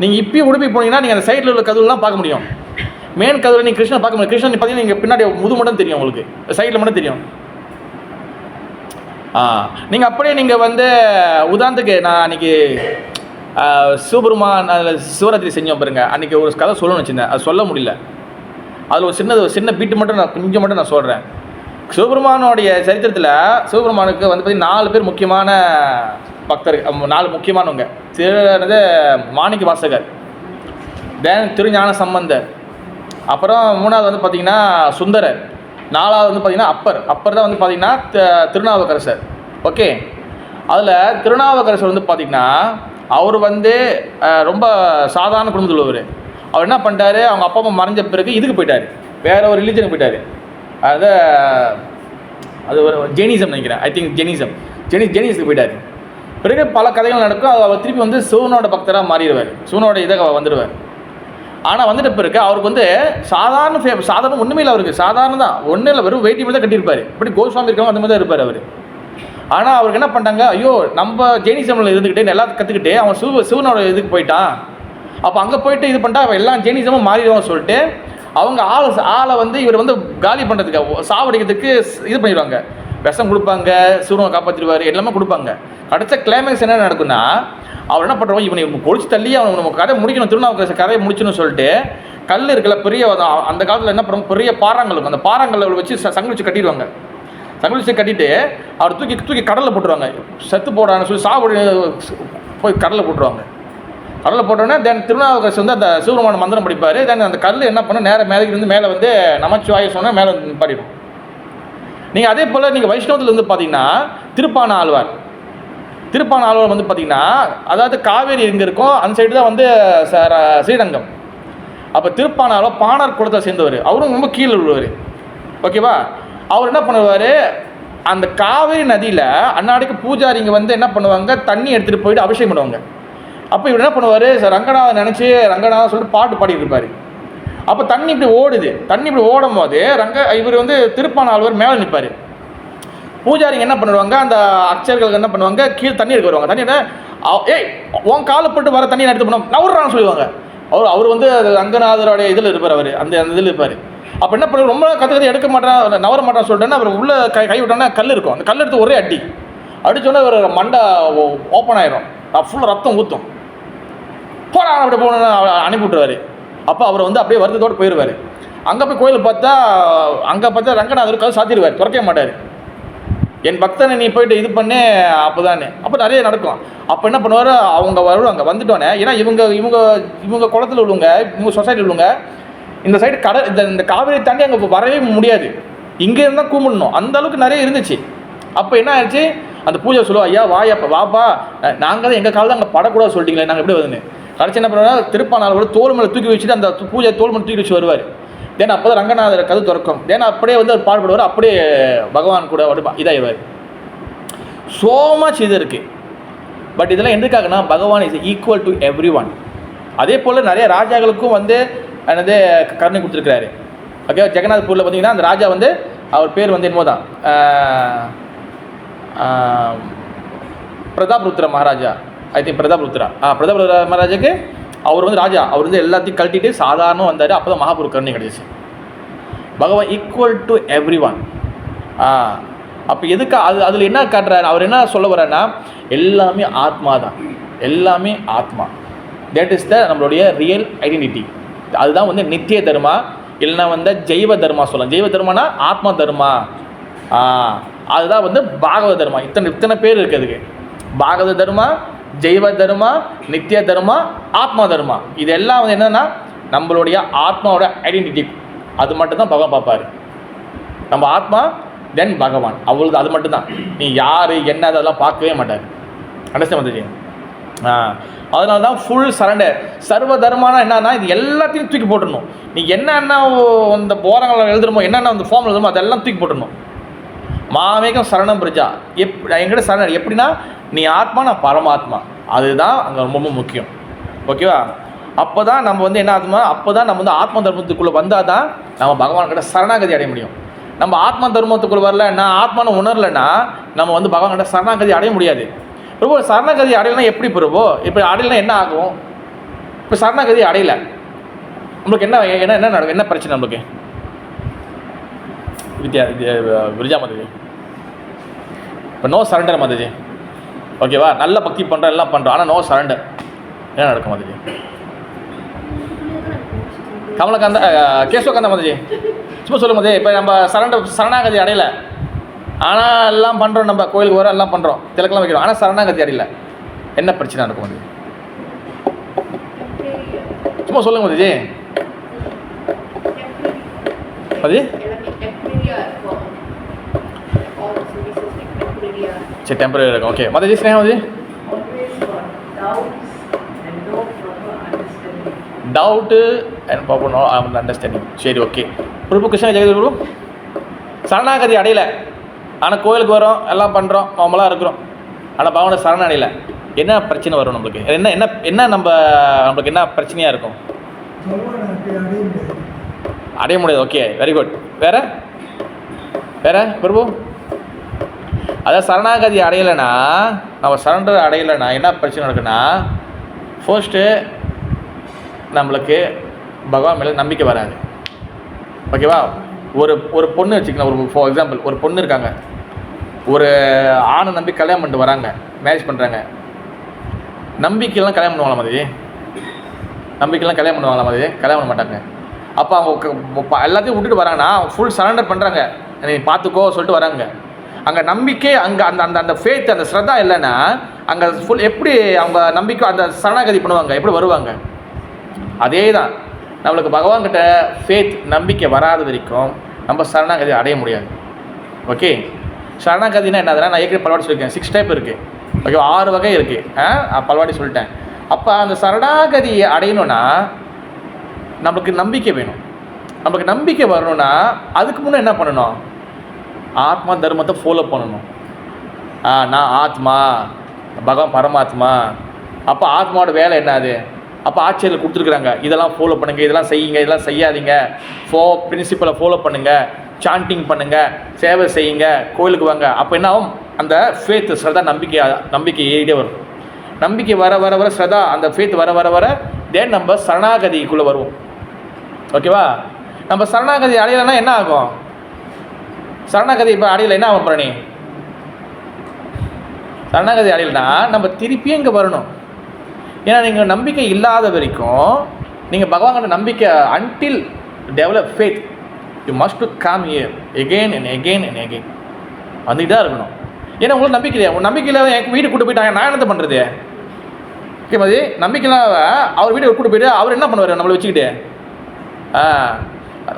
A: நீங்கள் இப்பயும் உடுப்பி போனீங்கன்னா நீங்கள் அந்த சைடில் உள்ள கதவுலாம் பார்க்க முடியும். மெயின் கதவுல நீங்கள் கிருஷ்ணன் பார்க்க முடியும். கிருஷ்ணன் பார்த்தீங்கன்னா நீங்கள் பின்னாடி முது மட்டும் தெரியும், உங்களுக்கு சைடில் மட்டும் தெரியும். நீங்கள் அப்படியே நீங்கள் வந்து உதாரணத்துக்கு நான் அன்றைக்கி சிவபெருமான் சிவராத்திரி செஞ்சோம் பாருங்க. அன்றைக்கி ஒரு கதை சொல்லணும்னு வச்சுருந்தேன், அது சொல்ல முடியல. அதில் ஒரு சின்ன பீட்டு மட்டும் கொஞ்சம் மட்டும் நான் சொல்கிறேன். சிவபெருமானுடைய சரித்திரத்தில் சிவபெருமானுக்கு வந்து பார்த்திங்கன்னா 4 பேர் முக்கியமான பக்தர்கள், 4 முக்கியமானவங்க. மாணிக்க வாசகர், தென் திருஞான சம்பந்தர், அப்புறம் 3வது வந்து பார்த்திங்கன்னா சுந்தரர், 4வது வந்து பார்த்திங்கன்னா அப்பர் தான் வந்து பார்த்திங்கன்னா திருநாவுக்கரசர். ஓகே, அதில் திருநாவுக்கரசர் வந்து பார்த்திங்கன்னா அவர் வந்து ரொம்ப சாதாரண குடும்பத்தில் உள்ளவர். அவர் என்ன பண்ணிட்டாரு, அவங்க அப்பா அம்மா மறைஞ்ச பிறகு இதுக்கு போயிட்டார், வேறு ஒரு ரிலீஜனுக்கு போயிட்டார். அது ஒரு ஜெயினிசம் நினைக்கிறேன், ஐ திங்க் ஜெயினிசத்துக்கு போயிட்டார். பிறகு பல கதைகள் நடக்கும். அவர் திருப்பி வந்து சிவனோட பக்தராக மாறிடுவார், சிவனோட இதை வந்துடுவார். ஆனால் வந்துட்ட பிறகு அவருக்கு வந்து சாதாரண ஒன்றுமே இல்லை. அவருக்கு சாதாரண தான், ஒன்றும் இல்லை, வெறும் வெயிட்டி மட்டும் தான் கட்டியிருப்பார். இப்படி கோஸ்வாமி இருக்கவங்க அந்த மாதிரி தான் இருப்பார் அவர். ஆனால் அவருக்கு என்ன பண்ணிட்டாங்க, ஐயோ நம்ம ஜெயினிசமில் இருந்துக்கிட்டே எல்லாத்தையும் கற்றுக்கிட்டு அவன் சிவனோட இதுக்கு போயிட்டான், அப்போ அங்கே போயிட்டு இது பண்ணிட்டா அவன் எல்லாம் ஜெயினிசமும் மாறிடுவான்னு சொல்லிட்டு அவங்க ஆளை வந்து இவர் வந்து காலி பண்ணுறதுக்கு சாவடிக்கிறதுக்கு இது பண்ணிடுவாங்க. விஷம் கொடுப்பாங்க, சிவனை காப்பாற்றிடுவார், எல்லாமே கொடுப்பாங்க. அடுத்த கிளைமேக்ஸ் என்ன நடக்குன்னா, அவர் என்ன பண்ணுறோம், இவனை பொழிச்சு தள்ளி அவன் நம்ம கதை முடிக்கணும், திருநாவுக்கரசர் கதையை முடிச்சுன்னு சொல்லிட்டு கல் இருக்குல்ல பெரிய, அந்த காலத்தில் என்ன பண்ணுவோம், பெரிய பாறாங்கல் இருக்கும், அந்த பாறாங்கல்ல வச்சு சங்கிலி வச்சு கட்டிடுவாங்க. சங்கிலி வச்சு கட்டிட்டு அவர் தூக்கி கடலில் போட்டுருவாங்க. செத்து போடான்னு சொல்லி சாவடி போய் கடலில் போட்டுருவாங்க. கடலில் போட்டோன்னே தென் திருநாவுக்கரசர் வந்து அந்த சிவபெருமான மந்திரம் படிப்பார். தென் அந்த கல் என்ன பண்ண நேரம் மேலேருந்து மேலே வந்து நமச்சிவாய சொன்னால் மேலே பாடிடும். நீங்கள் அதே போல் நீங்கள் வைஷ்ணவத்தில் இருந்து பார்த்தீங்கன்னா திருப்பான ஆழ்வார் வந்து பார்த்தீங்கன்னா, அதாவது காவேரி எங்கே இருக்கும் அந்த சைடு தான் வந்து ஸ்ரீரங்கம். அப்போ திருப்பான ஆழ்வார் பாணர் குலத்தை சேர்ந்தவர், அவரும் ரொம்ப கீழே உள்ளவர். ஓகேவா, அவர் என்ன பண்ணுவார், அந்த காவேரி நதியில் அன்னாடிக்கு பூஜாரிங்க வந்து என்ன பண்ணுவாங்க, தண்ணி எடுத்துகிட்டு போயிட்டு அபிஷேகம் பண்ணுவாங்க. அப்போ இவர் என்ன பண்ணுவார், ரங்கநாதன் நினச்சி ரங்கநாதன் சொல்லிட்டு பாட்டு பாடிட்டு இருப்பார். அப்போ தண்ணி இப்படி ஓடுது, தண்ணி இப்படி ஓடும் போது இவர் வந்து திருப்பான ஆழ்வார் மேலே நிற்பார். பூஜாரிங்க என்ன பண்ணுவாங்க, அந்த அர்ச்சகர்கள் என்ன பண்ணுவாங்க, கீழே தண்ணி எடுக்க வருவாங்க. தண்ணி ஏய் உன் காலப்பட்டு வர தண்ணி எடுத்து பண்ணோம் நவுறான்னு சொல்லுவாங்க. அவர் வந்து ரங்கநாதருடைய இதில் இருப்பார், அவர் அந்த இதில் இருப்பார். அப்போ என்ன பண்ணுவார், ரொம்ப கற்று எடுக்க மாட்டான், நவர மாட்டான்னு சொல்லிட்டேன்னா அவர் உள்ள கை விட்டோன்னா கல் இருக்கும், அந்த கல் எடுத்து ஒரே அடித்தோன்னே ஒரு மண்டை ஓப்பன் ஆயிரும், ஃபுல்லாக ரத்தம் ஊற்றும். போடா அப்படி போகணுன்னு அனுப்பி விட்டுருவார். அப்போ அவர் வந்து அப்படியே வருத்தத்தோடு போயிடுவார். அங்கே போய் கோயில் பார்த்தா ரங்கநாதர் கதை சாத்திடுவார், திறக்கவே மாட்டார். என் பக்தனை நீ போயிட்டு இது பண்ணு அப்போதானே. அப்போ நிறைய நடக்கும். அப்போ என்ன பண்ணுவார், அவங்க வருவாங்க, வந்துட்டோன்னே ஏன்னா இவங்க குளத்தில் உள்ளவங்க, இவங்க சொசைட்டியில் உள்ளவங்க இந்த சைடு கடல் இந்த காவிரி தாண்டி அங்கே வரவே முடியாது, இங்கே இருந்தால் கூப்பிடணும், அந்த அளவுக்கு நிறைய இருந்துச்சு. அப்போ என்ன ஆயிடுச்சு, அந்த பூஜை சொல்லுவோம், ஐயா வாப்பா வாப்பா, நாங்கள் தான் எங்கள் காலம் தான் அங்கே படக்கூடாது சொல்லிட்டீங்களே, நாங்கள் எப்படி வருதுன்னு. கடைசி என்ன பண்ணுவாங்க, திருப்பானால் கூட தோல் மேலே தூக்கி வச்சுட்டு அந்த பூஜை தோல் மேலே தூக்கி வச்சு வருவார். தென் அப்போ தான் ரங்கநாதர் கதை திறக்கும். தென் அப்படியே வந்து அவர் பாடுபடுவார், அப்படியே பகவான் கூட இதாகிடுவார். ஸோ மச் இது இருக்குது. பட் இதெல்லாம் எதுக்காகனா, பகவான் is equal to every one. அதே போல் நிறைய ராஜாக்களுக்கும் வந்து என்னது கருணை கொடுத்துருக்கிறாரு. ஓகே, ஜெகநாத்பூரில் பார்த்தீங்கன்னா அந்த ராஜா வந்து அவர் பேர் வந்து என்னமோ தான் பிரதாப்ருத்ர மகாராஜா, ஐ திங்க் பிரதாப்ருத்ரா மகாராஜாக்கு அவர் வந்து ராஜா, அவர் வந்து எல்லாத்தையும் கழட்டிட்டு சாதாரணம் வந்தார். அப்போ தான் மகாபுரு கருணை கிடைச்சிச்சு. பகவான் ஈக்குவல் டு எவ்ரி ஒன். அப்போ எதுக்கு அதில் என்ன காட்டுறாரு, அவர் என்ன சொல்ல வர்றாருன்னா, எல்லாமே ஆத்மா தான், எல்லாமே ஆத்மா. தட் இஸ் த நம்மளுடைய ரியல் ஐடென்டிட்டி. அதுதான் வந்து நித்திய தர்மா, இல்லைன்னா வந்து ஜெய்வ தர்மா சொல்லலாம். ஜெய்வ தர்மானா ஆத்மா தர்மா. அதுதான் வந்து பாகவத தர்மா. இத்தனை பேர் இருக்குது அதுக்கு. பாகவத தர்மா, ஜெய்வ தர்மா, நித்திய தர்மா, ஆத்மா தர்மா. இதெல்லாம் வந்து என்னென்னா நம்மளுடைய ஆத்மாவோட ஐடென்டிட்டி, அது மட்டும்தான் பகவான் பார்ப்பார். நம்ம ஆத்மா தென் பகவான், அவ்வளோ அது மட்டும்தான். நீ யார் என்ன அதெல்லாம் பார்க்கவே மாட்டார். அண்டர்ஸ்டாண்ட் வந்துச்சு? அதனால தான் ஃபுல் சரண்டர். சர்வ தர்மானா என்னன்னா இது எல்லாத்தையும் தூக்கி போட்டுடணும். நீ என்னென்ன இந்த போராங்களை எழுதுறமோ, என்னென்ன அந்த ஃபார்ம் எழுதுமோ அதெல்லாம் தூக்கி போட்டுடணும். மாமேகம் சரணம் பிரஜா, என்கிட்ட சரணர். எப்படின்னா நீ ஆத்மா, நான் பரமாத்மா, அதுதான் அங்கே ரொம்ப முக்கியம். ஓகேவா? அப்போ தான் நம்ம வந்து என்ன ஆத்மா, அப்போ தான் நம்ம வந்து ஆத்ம தர்மத்துக்குள்ளே வந்தால் தான் நம்ம பகவான்கிட்ட சரணாகதி அடைய முடியும். நம்ம ஆத்ம தர்மத்துக்குள்ளே வரலன்னா, ஆத்மானு உணரலைன்னா நம்ம வந்து பகவான்கிட்ட சரணாகதி அடைய முடியாது. பிரபு சரணாகதி அடையலைன்னா எப்படி பிரபு? இப்போ அடையலைன்னா என்ன ஆகும்? இப்போ சரணாகதி அடையலை, நம்மளுக்கு என்ன என்ன என்ன நடக்கும்? என்ன பிரச்சனை நம்மளுக்கு? விரிஜா மாதாஜி, இப்போ நோ சரண்டர் மாதாஜி. ஓகேவா? நல்ல பக்தி பண்ணுறோம், எல்லாம் பண்ணுறோம், ஆனால் நோ சரண்டர். என்ன நடக்கும் மாதாஜி? கமலகாந்த கேசவகாந்த மாதாஜி சும்மா சொல்லும் போதே, இப்போ நம்ம சரணாகதி அடையலை, ஆனால் எல்லாம் பண்ணுறோம், நம்ம கோயிலுக்கு வரோம், எல்லாம் பண்ணுறோம், திலக்கெல்லாம் வைக்கிறோம், ஆனால் சரணாகதி அடையலை, என்ன பிரச்சனை நடக்கும் மாதாஜி? சும்மா சொல்லுங்க மாதாஜி. மாதாஜி சரி, டெம்பரரி இருக்கும். Okay Mataji. Sneha Mataji, doubt and proper understanding. சரி, ஓகே. பிரபு கிருஷ்ணா ஜெகதீஷ் பிரபு, சரணாகதி அடையலை, ஆனால் கோயிலுக்கு வரோம், எல்லாம் பண்ணுறோம், நார்மலாக இருக்கிறோம், ஆனால் பகவானை சரணம் அடையலை, என்ன பிரச்சனை வரும் நம்மளுக்கு? என்ன என்ன என்ன நம்மளுக்கு என்ன பிரச்சனையாக இருக்கும்? அடைய முடியாது. Okay, very good. வேறு வேறு பிரபு, அதாவது சரணாகதி அடையலைன்னா, நம்ம சரண்டர் அடையலைன்னா என்ன பிரச்சனை நடக்குன்னா, ஃபர்ஸ்ட்டு நம்மளுக்கு பகவான் மேலே நம்பிக்கை வராது. ஓகேவா? ஒரு பொண்ணு வச்சுக்கலாம். ஃபார் எக்ஸாம்பிள் ஒரு பொண்ணு இருக்காங்க, ஒரு ஆணை நம்பி கல்யாணம் பண்ணிட்டு வராங்க, மேரேஜ் பண்ணுறாங்க. நம்பிக்கையெல்லாம் கல்யாணம் பண்ணுவாங்களா மாதிரி? நம்பிக்கையெல்லாம் கல்யாணம் பண்ணுவாங்களா மாதிரி? கல்யாணம் பண்ண மாட்டாங்க. அப்போ அவங்க எல்லாத்தையும் விட்டுட்டு வராங்கன்னா ஃபுல் சரண்டர் பண்ணுறாங்க, நீ பார்த்துக்கோ சொல்லிட்டு வராங்க. அங்கே நம்பிக்கை, அங்கே அந்த அந்த அந்த ஃபேத், அந்த ஸ்ரத்தா இல்லைன்னா அங்கே ஃபுல் எப்படி அவங்க நம்பிக்கை அந்த சரணாகதி பண்ணுவாங்க? எப்படி வருவாங்க? அதே தான் நம்மளுக்கு பகவான்கிட்ட ஃபேத் நம்பிக்கை வராத வரைக்கும் நம்ம சரணாகதி அடைய முடியாது. ஓகே, சரணாகதினா என்னதுன்னா, நான் ஏற்கனவே பல்வாடி சொல்லியிருக்கேன், 6 டைப் இருக்குது. ஓகே, 6 வகை இருக்குது, பல்வாடி சொல்லிட்டேன். அப்போ அந்த சரணாகதி அடையணும்னா நம்மளுக்கு நம்பிக்கை வேணும். நம்மளுக்கு நம்பிக்கை வரணும்னா அதுக்கு முன்னே என்ன பண்ணணும்? ஆத்மா தர்மத்தை ஃபாலோ பண்ணணும். நான் ஆத்மா, பகவான் பரமாத்மா. அப்போ ஆத்மாவோட வேலை என்ன? அது அப்போ ஆட்சியில் கொடுத்துருக்குறாங்க, இதெல்லாம் ஃபாலோ பண்ணுங்கள், இதெல்லாம் செய்யுங்க, இதெல்லாம் செய்யாதீங்க, பிரின்சிபலை ஃபாலோ பண்ணுங்கள், சாண்டிங் பண்ணுங்கள், சேவை செய்யுங்க, கோயிலுக்கு வாங்க. அப்போ என்ன ஆகும்? அந்த ஃபேத் ஸ்ரதா நம்பிக்கை ஏறிட்டே வரும். நம்பிக்கை வர வர வர ஸ்ரதா அந்த ஃபேத் வர வர வர தென் நம்ம சரணாகதிக்குள்ளே வருவோம். ஓகேவா? நம்ம சரணாகதி அடையலைன்னா என்ன ஆகும்? சரணாகதி இப்போ அடையலை என்ன ஆகும் பிரணி? சரணாகதி அடையலைன்னா நம்ம திருப்பியும் இங்கே வரணும். ஏன்னா நீங்கள் நம்பிக்கை இல்லாத வரைக்கும் நீங்கள் பகவான்கிட்ட நம்பிக்கை until develop faith you must to come here again and again and again வந்துக்கிட்டு தான் இருக்கணும். ஏன்னா உங்களுக்கு நம்பிக்கை இல்லையா? உங்கள் நம்பிக்கை இல்லாத எனக்கு வீட்டுக்கு கூட்டு போயிட்டாங்க, நான் என்ன பண்ணுறது? ஓகே மாதிரி நம்பிக்கை இல்லாத அவர் வீட்டுக்கு கூட்டு போயிட்டு அவர் என்ன பண்ணுவார் நம்மளை வச்சுக்கிட்டு?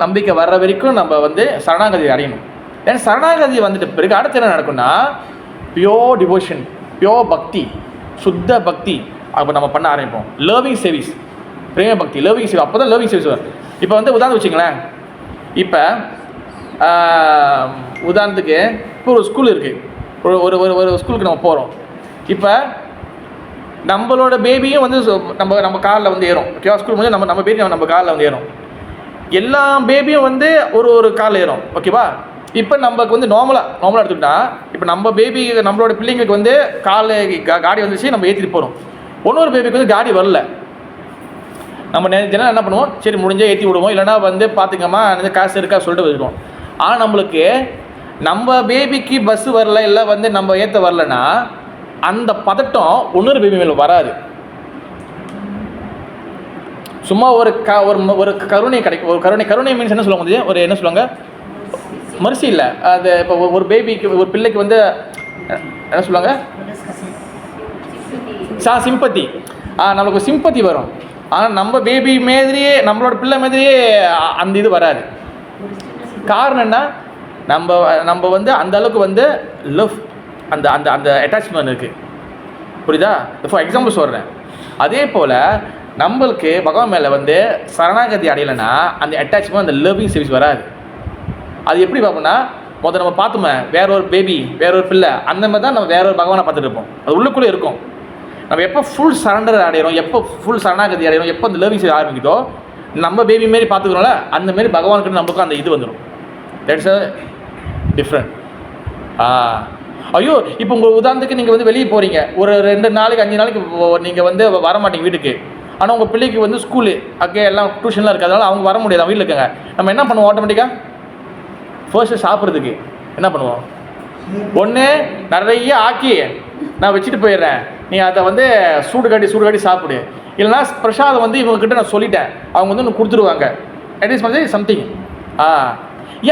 A: நம்பிக்கை வர்ற வரைக்கும் நம்ம வந்து சரணாகதி அடையணும். ஏன்னா சரணாகதி வந்துட்டு பிறகு அடுத்து என்ன நடக்கும்னா பியோர் டிவோஷன், பியோர் பக்தி, சுத்த பக்தி அப்போ நம்ம பண்ண ஆரம்பிப்போம். லர்விங் சர்வீஸ், பிரேம பக்தி, லர்விங் சர்வீஸ். அப்போ தான் லர்விங் சர்வீஸ் வரும். இப்போ வந்து உதாரணம் வச்சுங்களேன், இப்போ உதாரணத்துக்கு இப்போ ஒரு ஸ்கூல் இருக்குது, ஒரு ஒரு ஸ்கூலுக்கு நம்ம போகிறோம். இப்போ நம்மளோட பேபியும் வந்து நம்ம காரில் வந்து ஏறும். ஓகேவா? ஸ்கூல் முடிஞ்சு நம்ம பேபி நம்ம காரில் வந்து ஏறும். எல்லா பேபியும் வந்து ஒரு காரில் ஏறும். ஓகேவா? இப்போ நமக்கு வந்து நார்மலாக எடுத்துக்கிட்டா, இப்போ நம்ம பேபி நம்மளோட பிள்ளைங்களுக்கு வந்து காடி வந்துச்சு, நம்ம ஏற்றிட்டு போகிறோம். இன்னொரு பேபிக்கு வந்து காடி வரல. நம்ம ஜனம் என்ன பண்ணுவோம்? சரி முடிஞ்சே ஏற்றி விடுவோம், இல்லைனா வந்து பார்த்துக்கம்மா காசு இருக்கா சொல்லிட்டு வச்சுருவோம். ஆனால் நம்மளுக்கு நம்ம பேபிக்கு பஸ்ஸு வரல, இல்லை வந்து நம்ம ஏற்ற வரலன்னா அந்த பதட்டம் இன்னொரு பேபி மேலே வராது. சும்மா ஒரு கருணை கிடைக்கும். ஒரு கருணை மீன்ஸ் என்ன சொல்லுவாங்க? ஒரு என்ன சொல்லுவாங்க? மரிசி இல்லை. அது இப்போ ஒரு பேபிக்கு, ஒரு பிள்ளைக்கு வந்து என்ன சொல்லுவாங்க? சிம்பத்தி. நமக்கு சிம்பத்தி வரும். ஆனால் நம்ம பேபி மாதிரியே நம்மளோட பிள்ளை மாதிரியே அந்த இது வராது. காரணம் என்ன, நம்ம வந்து அந்த அளவுக்கு வந்து லவ், அந்த அந்த அந்த அட்டாச்மெண்ட் இருக்குது. புரியுதா? ஃபார் எக்ஸாம்பிள் சொல்கிறேன். அதே போல் நம்மளுக்கு பகவான் மேலே வந்து சரணாகதி அடையலைன்னா அந்த அட்டாச்மெண்ட், அந்த லவ்விங் சர்வீஸ் வராது. அது எப்படி பார்ப்போம்னா, முதல்ல நம்ம பார்த்தோமே வேற ஒரு பேபி, வேற ஒரு பிள்ளை, அந்த மாதிரி தான் நம்ம வேற ஒரு பகவானை பார்த்துட்டு இருப்போம். அது உள்ளுக்குள்ளே இருக்கும். நம்ம எப்போ ஃபுல் சரண்டர் அடையிறோம், எப்போ ஃபுல் சரணாகதி அடையிறோம், எப்போ அந்த லவ்விங் சர்வீஸ் ஆரம்பிக்குதோ, நம்ம பேபி மாரி பார்த்துக்கிறோம்ல, அந்த மாரி பகவானுக்கு நமக்கும் அந்த இது வந்துடும். That's a different. ஐயோ, இப்போ உங்கள் உதாரணத்துக்கு நீங்கள் வந்து வெளியே போகிறீங்க, ஒரு 2 நாளைக்கு 5 நாளைக்கு நீங்கள் வந்து வர மாட்டீங்க வீட்டுக்கு. ஆனால் உங்கள் பிள்ளைக்கு வந்து ஸ்கூலு அங்கே எல்லாம் டியூஷன்லாம் இருக்குது, அதனால் அவங்க வர முடியாது, அவங்க வீட்டில் இருக்காங்க. நம்ம என்ன பண்ணுவோம்? ஆட்டோமேட்டிக்காக ஃபர்ஸ்ட்டு சாப்பிட்றதுக்கு என்ன பண்ணுவோம்? ஒன்று நிறைய ஆக்கி நான் வச்சுட்டு போயிடுறேன், நீ அதை வந்து சூடு காட்டி சாப்பிடு. இல்லைனா பிரசாதம் வந்து இவங்ககிட்ட நான் சொல்லிட்டேன், அவங்க வந்து ஒன்று கொடுத்துருவாங்க. அட்லீஸ்ட் வந்து சம்திங்.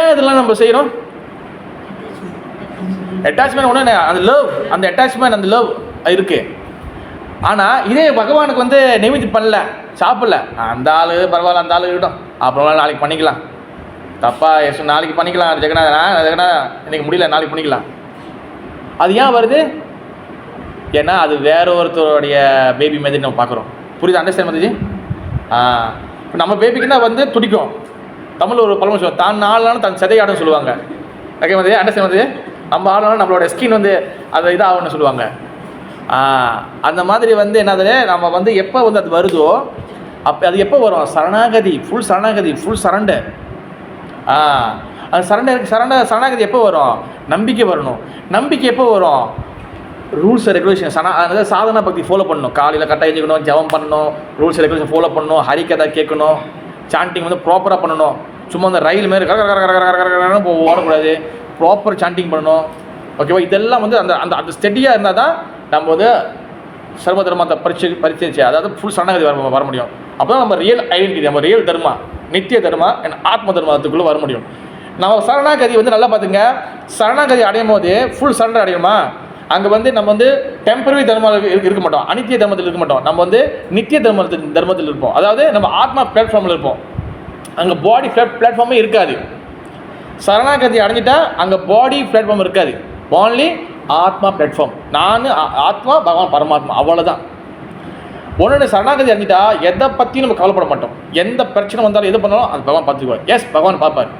A: ஏன் இதெல்லாம் நம்ம செய்கிறோம்? அட்டாச்மெண்ட் ஒன்று, அந்த லவ், அந்த அட்டாச்மெண்ட், அந்த லவ் இருக்குது. ஆனால் இதே பகவானுக்கு வந்து நிமித்தி பண்ணல, சாப்பிடல, அந்த ஆள் பரவாயில்ல, அந்த ஆள் இருக்கட்டும், அப்புறம் நாளைக்கு பண்ணிக்கலாம், தப்பா நாளைக்கு பண்ணிக்கலாம், ஜெகநாதனா இன்னைக்கு முடியல, நாளைக்கு பண்ணிக்கலாம். அது ஏன் வருது? ஏன்னா அது வேற ஒருத்தருடைய பேபி மாதிரி நம்ம பார்க்குறோம். புரியுது? அண்டர்ஸ்டாண்ட் பண்ணுது? இப்போ நம்ம பேபிக்குன்னா வந்து துடிக்கும். தமிழ் ஒரு பழமொழி சொல்லுவாங்க, தான் 4 நாள் தன் சதையாடுன்னு சொல்லுவாங்க. ஓகே மாதிரி அண்டர்ஸ்டாண்ட் பண்ணுது? நம்ம ஆளுனாலும் நம்மளோட ஸ்கின் வந்து அதை இதாகும்னு சொல்லுவாங்க. அந்த மாதிரி வந்து என்னது, நம்ம வந்து எப்போ வந்து அது வருதோ அப்போ அது எப்போ வரும்? சரணாகதி, ஃபுல் சரணாகதி, ஃபுல் சரண்டர். அது சரணாகதி எப்போ வரும்? நம்பிக்கை வரணும். நம்பிக்கை எப்போ வரும்? Rules regulation. அதாவது சாதனா பக்தி ஃபாலோ பண்ணணும். காலையில் கரெக்டாக எழுதிக்கணும், ஜபம் பண்ணணும், ரூல்ஸ் ரெகுலேஷன் ஃபாலோ பண்ணணும், ஹரிக்கதை கேட்கணும், சாண்டிங் வந்து ப்ராப்பராக பண்ணணும். சும்மா அந்த ரயில் மாரி கரகரன்னு ஓடக்கூடாது, ப்ராப்பர் சாண்டிங் பண்ணணும். ஓகேவா? இதெல்லாம் வந்து அந்த அந்த அந்த ஸ்டெடியாக இருந்தால் தான் நம்ம வந்து சர்வ தர்மத்தை பரிச்சரிச்சு, அதாவது ஃபுல் சரணாகதி வர முடியும். அப்போ தான் நம்ம ரியல் ஐடென்டிட்டி, நம்ம ரியல் தர்மா, நித்திய தர்மா அண்ட் ஆத்ம தர்மத்துக்குள்ளே வர முடியும். நம்ம சரணாகதி வந்து நல்லா பார்த்துங்க, சரணாகதி அடையும் போது ஃபுல் சரண்டர் அடையுமா, அங்கே வந்து நம்ம வந்து டெம்பரரி தர்மத்தில் இருக்க மாட்டோம், அனித்திய தர்மத்தில் இருக்க மாட்டோம், நம்ம வந்து நித்திய தர்மத்தில் இருப்போம். அதாவது நம்ம ஆத்மா பிளாட்ஃபார்மில் இருப்போம், அங்கே பாடி பிளாட்ஃபார்மே இருக்காது. சரணாகதி அடைஞ்சிட்டா அங்கே பாடி பிளாட்ஃபார்ம் இருக்காது, ஓன்லி ஆத்மா பிளாட்ஃபார்ம். நான் ஆத்மா, பகவான் பரமாத்மா, அவ்வளோதான். ஒன்று சரணாகதி அடைஞ்சிட்டா எதை பற்றியும் நம்ம கவலைப்பட மாட்டோம். எந்த பிரச்சனை வந்தாலும் எது பண்ணாலும் அது பகவான் பார்த்துக்குவார். எஸ், பகவான் பார்ப்பார்.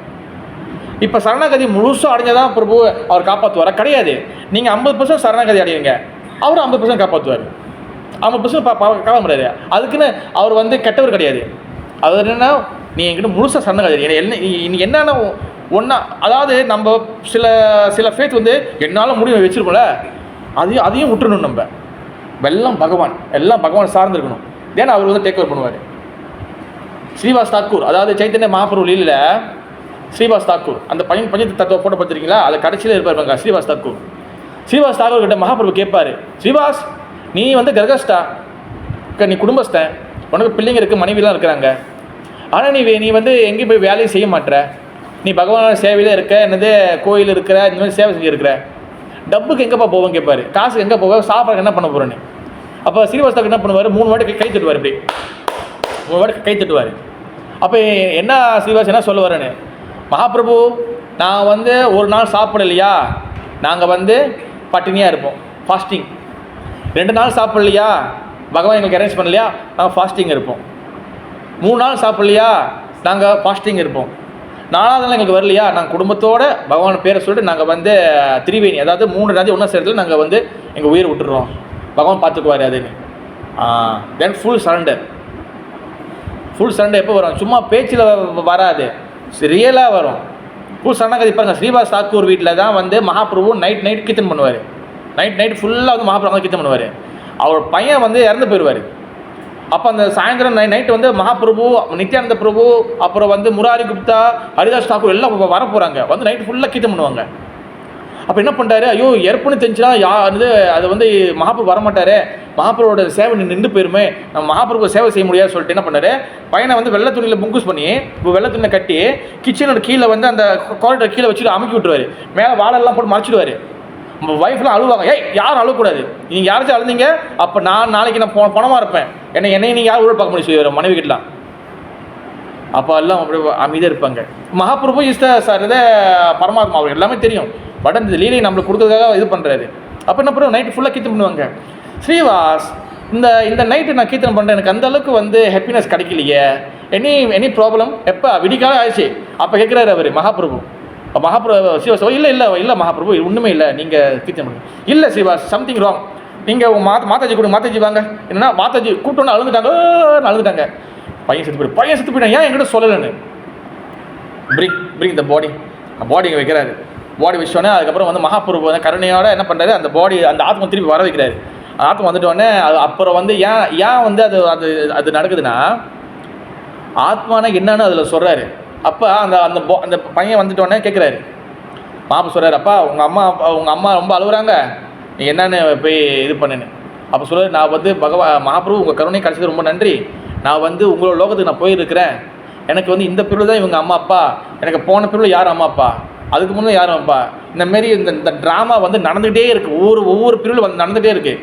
A: இப்போ சரணாகதி முழுசாக அடைஞ்சதான் பிரபு அவர் காப்பாற்றுவாரா? கிடையாது. நீங்கள் 50% சரணாகதி அடையுங்க, அவர் 50% காப்பாற்றுவார். 50% காப்பாற்ற முடியாது. அதுக்குன்னு அவர் வந்து கெட்டவர் கிடையாது. அது என்னென்னா, நீ என்கிட்ட முழுசாக சரணாகதி என்ன இன்னைக்கு என்னென்ன ஒன்றா, அதாவது நம்ம சில ஃபேத் வந்து என்னால் முடிவு வச்சுருக்கோம்ல, அதையும் விட்டுறணும். நம்ம எல்லாம் பகவான் சார்ந்துருக்கணும். தேன் அவர் வந்து டேக் ஓவர் பண்ணுவார். ஸ்ரீவாஸ் தாக்கூர், அதாவது சைத்தன்ய மகாபிரபு லீலையில் ஸ்ரீவாஸ் தாக்கூர், அந்த பஞ்சத்து தத்துவ போட்டோ பார்த்துருக்கீங்களா? அது கடைசியில் இருப்பாருங்க ஸ்ரீவாஸ் தாக்கூர் கிட்ட மகாபிரபு கேட்பார், ஸ்ரீவாஸ் நீ வந்து கர்கஸ்டா, நீ குடும்பஸ்தன், உனக்கு பிள்ளைங்க இருக்குது, மனைவிலாம் இருக்கிறாங்க, ஆனால் நீ வந்து எங்கேயும் போய் வேலையும் செய்ய மாட்டேற, நீ பகவானோட சேவையில் இருக்க, என்னது கோயில் இருக்கிற, இந்த மாதிரி சேவை செஞ்சுருக்கிற, டப்புக்கு எங்கேப்பா போவோம் கேட்பார், காசுக்கு எங்கே போக, சாப்பாடுக்கு என்ன பண்ண போகிறேன்னு. அப்போ ஸ்ரீவாஸ் தாக்கூர் என்ன பண்ணுவார்? 3 வாட்டி கை தட்டுவார். இப்படி 3 வாட்டி கை தட்டுவார். அப்போ என்ன ஸ்ரீவாஸ் என்ன சொல்ல வரேன்னு, மகாபிரபு நான் வந்து ஒரு நாள் சாப்பிடலையா, நாங்கள் வந்து பட்டினியாக இருப்போம், ஃபாஸ்டிங். 2 நாள் சாப்பிடலையா, பகவான் எங்களுக்கு அரேஞ்ச் பண்ணலையா, நாங்கள் ஃபாஸ்டிங் இருப்போம். 3 நாள் சாப்பிடலையா, நாங்கள் ஃபாஸ்டிங் இருப்போம். 4வது நாள் எங்களுக்கு வரலையா, நாங்கள் குடும்பத்தோடு பகவான் பேரை சொல்லிட்டு நாங்கள் வந்து திரிவேணி, அதாவது 3 ராஜ்யம் ஒன்றா சேர்த்துல நாங்கள் வந்து எங்கள் உயிரை விட்டுடுறோம், பகவான் பார்த்துக்குவார் அதுன்னு. தென் ஃபுல் சரண்டர் எப்போ வரும்? சும்மா பேச்சில் வராது, ரியலாக வரும். ஃபுல் சரணாகதி பாருங்க. ஸ்ரீவாஸ் தாக்கூர் வீட்டில் தான் வந்து மகாபிரபு நைட் கீர்த்தன் பண்ணுவார். நைட் ஃபுல்லாக வந்து மகாபிரபு கீர்த்தன் பண்ணுவார். அவர் பையன் வந்து இறந்து போயிடுவார். அப்போ அந்த சாயந்தரம் நைட்டு வந்து மகாபிரபு, நித்யானந்த பிரபு, அப்புறம் வந்து முராரி குப்தா, ஹரிதாஸ் தாக்கூர் எல்லாம் வர போகிறாங்க, வந்து நைட்டு ஃபுல்லாக கீர்த்தன் பண்ணுவாங்க. அப்போ என்ன பண்ணுறாரு, ஐயோ இறப்புன்னு தெரிஞ்சுன்னா வந்து அது வந்து மகாபிரபு வரமாட்டார், மகாபிரபுவோட சேவை நின்று போயிருமே, நம்ம மகாபிரபு சேவை செய்ய முடியாது சொல்லிட்டு என்ன பண்ணார், பையனை வந்து வெள்ளை துணியில் புங்குஸ் பண்ணி வெள்ளை துணியில் கட்டி கிச்சனோட கீழே வந்து அந்த காரிடர் கீழே வச்சுட்டு அமுக்கி விட்டுருவார். மேலே வாழெல்லாம் போட்டு மறைச்சிடுவார். நம்ம ஒய்ஃப்லாம் அழுவாங்க, ஏய் யாரும் அழுவக்கூடாது, நீங்கள் யாராச்சும் அழுந்தீங்க அப்போ நாளைக்கு நான் பணமாக இருப்பேன், என்னையும் நீங்கள் யாரும் கூட பார்க்க முடியும் மனைவி கிட்டலாம். அப்போ எல்லாம் அப்படியே அமைதியாக இருப்பாங்க. மகாபிரபு இஸ் த இதை பரமாத்மா, அவர் எல்லாமே தெரியும். பட் அந்த லீலையை நம்மளுக்கு கொடுக்கறதுக்காக இது பண்ணுறாரு. அப்போ என்ன பண்ணுவோம், நைட்டு ஃபுல்லாக கீர்த்தனை பண்ணுவாங்க. ஸ்ரீவாஸ், இந்த நைட்டு நான் கீர்த்தனை பண்ணுறேன், எனக்கு அந்த அளவுக்கு வந்து ஹாப்பினஸ் கிடைக்கலையே, எனி ப்ராப்ளம், எப்போ விடிக்காலம் ஆயிடுச்சு. அப்போ கேட்குறாரு அவர் மகாபிரபு. ஸ்ரீவாஸ் இல்லை மகாபிரபு ஒன்றுமே இல்லை, நீங்கள் கீர்த்தனை பண்ணுங்க. இல்லை ஸ்ரீவாஸ், சம்திங் ராங், நீங்கள் உங்கள் மாதாஜி கொடுங்க, மாதாஜி வாங்க. என்னன்னா மாதாஜி கூப்பிட்டோன்னு அழுதுட்டாங்க. பையன் செத்து போயிட்டான், ஏன் என்கிட்ட சொல்லலைன்னு. பிரிங் த பாடி இங்கே வைக்கிறாரு. பாடி வச்சோடனே அதுக்கப்புறம் வந்து மகாபிரபு வந்து கருணையோட என்ன பண்ணுறாரு, அந்த பாடி அந்த ஆத்மா திருப்பி வர வைக்கிறாரு. ஆத்மா வந்துட்டோடனே அது அப்புறம் வந்து ஏன் வந்து அது நடக்குதுன்னா, ஆத்மானா என்னன்னு அதில் சொல்கிறாரு. அப்போ அந்த பையன் வந்துட்டோடனே கேட்குறாரு, மாப்பு சொல்கிறாரு, அப்பா உங்கள் அம்மா ரொம்ப அழுகுறாங்க, நீ என்னன்னு போய் இது பண்ணுன்னு. அப்போ சொல்கிறார், நான் வந்து மகாபிரபு உங்கள் கருணை கிடைச்சது ரொம்ப நன்றி, நான் வந்து உங்களோட லோகத்துக்கு நான் போயிருக்கிறேன், எனக்கு வந்து இந்த பிரிவில் தான் இவங்க அம்மா அப்பா, எனக்கு போன பிரிவில் யார் அம்மா அப்பா, அதுக்கு முன்னே யாரும் அப்பா, இந்தமாரி இந்த ட்ராமா வந்து நடந்துகிட்டே இருக்குது, ஒவ்வொரு பிரிவில் வந்து நடந்துகிட்டே இருக்குது.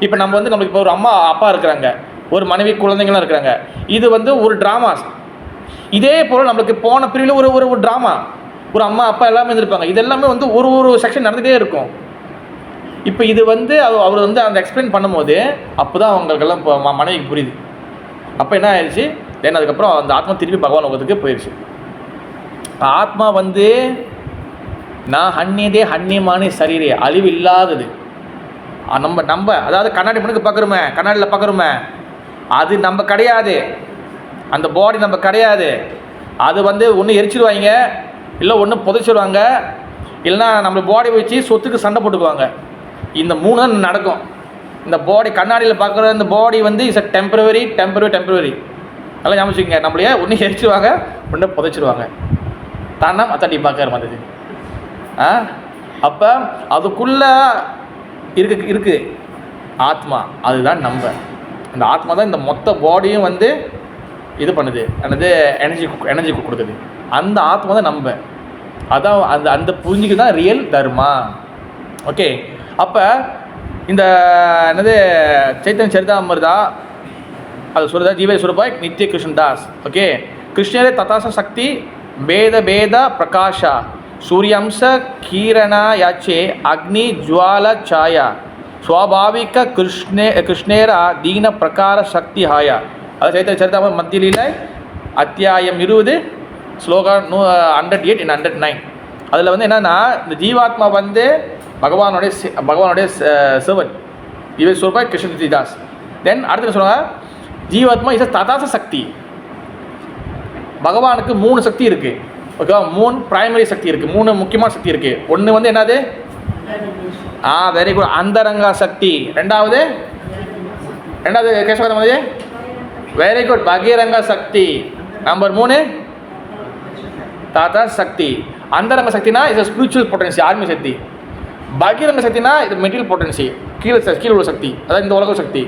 A: இப்போ நம்ம வந்து நம்மளுக்கு இப்போ ஒரு அம்மா அப்பா இருக்கிறாங்க, ஒரு மனைவி குழந்தைங்களாம் இருக்கிறாங்க, இது வந்து ஒரு ட்ராமாஸ். இதே போல் நம்மளுக்கு போன பிரிவில் ஒரு ட்ராமா, ஒரு அம்மா அப்பா எல்லாமே இருந்திருப்பாங்க, இது எல்லாமே வந்து ஒரு செக்ஷன் நடந்துகிட்டே இருக்கும். இப்போ இது வந்து அவர் வந்து அந்த எக்ஸ்பிளைன் பண்ணும்போது அப்போ தான் அவங்களுக்கெல்லாம் இப்போ மனைவிக்கு புரியுது. அப்போ என்ன ஆயிடுச்சு, தென் அதுக்கப்புறம் அந்த ஆத்மா திருப்பி பகவான் லோகத்துக்கு போயிடுச்சு. ஆத்மா வந்து நான் ஹன்னியமான சரீரே, அழிவு இல்லாதது. நம்ம அதாவது கண்ணாடி முன்னுக்கு கண்ணாடியில் பார்க்குறோமே, அது நம்ம கிடையாது, அந்த பாடி நம்ம கிடையாது. அது வந்து ஒன்று எரிச்சிடுவாங்க, இல்லை ஒன்று புதைச்சிடுவாங்க, இல்லைன்னா நம்ம பாடி வச்சு சொத்துக்கு சண்டை போட்டுக்குவாங்க. இந்த 3 தான் நடக்கும். இந்த பாடி கண்ணாடியில் பார்க்குற இந்த பாடி வந்து இஸ் அ டெம்பரவரி. நல்லா ஞாபகிங்க, நம்மளையே ஒன்று எரிச்சிடுவாங்க, ஒன்று புதைச்சிடுவாங்க. தானா அத்தாட்டி பார்க்குற மாதிரி. அப்போ அதுக்குள்ளே இருக்கு ஆத்மா, அதுதான் நம்ம. அந்த ஆத்மா தான் இந்த மொத்த பாடியும் வந்து இது பண்ணுது, என்னது எனர்ஜி கொடுக்குது. அந்த ஆத்மா தான் நம்ம. அதான் அந்த புரிஞ்சுக்கு தான் ரியல் தர்மா. ஓகே, அப்போ இந்த என்னது சைத்தன்ய சரிதாமிர்தா அது சொல்லுதா, ஜீவே சுரபாய் நித்திய கிருஷ்ணதாஸ். ஓகே, கிருஷ்ணரே ததாச சக்தி பேத பிரகாஷா சூரியம்ச கீரணா யாச்சே அக்னி ஜுவால சாயா ஸ்வாபாவிக கிருஷ்ணேர தீன பிரகார சக்தி ஹாயா. அது சைத்தன்ய சரிதாமிர்தா மத்திய லீலை அத்தியாயம் 20 ஸ்லோகம் 108 and 109. அதில் வந்து என்னன்னா, இந்த ஜீவாத்மா வந்து பகவானுடைய செர்வன்ட், ஜீவே சுரபாய் கிருஷ்ணதாஸ். தென் அடுத்து என்ன சொல்லுவாங்க, ஜீவாத்மா இஸ் ததாச சக்தி. பகவானுக்கு 3 சக்தி இருக்குது. ஓகேவா, 3 பிரைமரி சக்தி இருக்குது, 3 முக்கியமான சக்தி இருக்குது. ஒன்று வந்து என்னது, வெரி குட், அந்தரங்கா சக்தி. ரெண்டாவது கேசவ மாதிரி, வெரி குட், பகிரங்க சக்தி. நம்பர் 3 தாத்தா சக்தி. அந்தரங்க சக்தினா இது ஸ்பிரிச்சுவல் பொட்டன்சி, ஆர்மி சக்தி. பகிரங்க சக்தினா இது மெட்டீரியல் பொட்டன்சி, கீழே உள்ள சக்தி, அதாவது இந்த உலக சக்தி.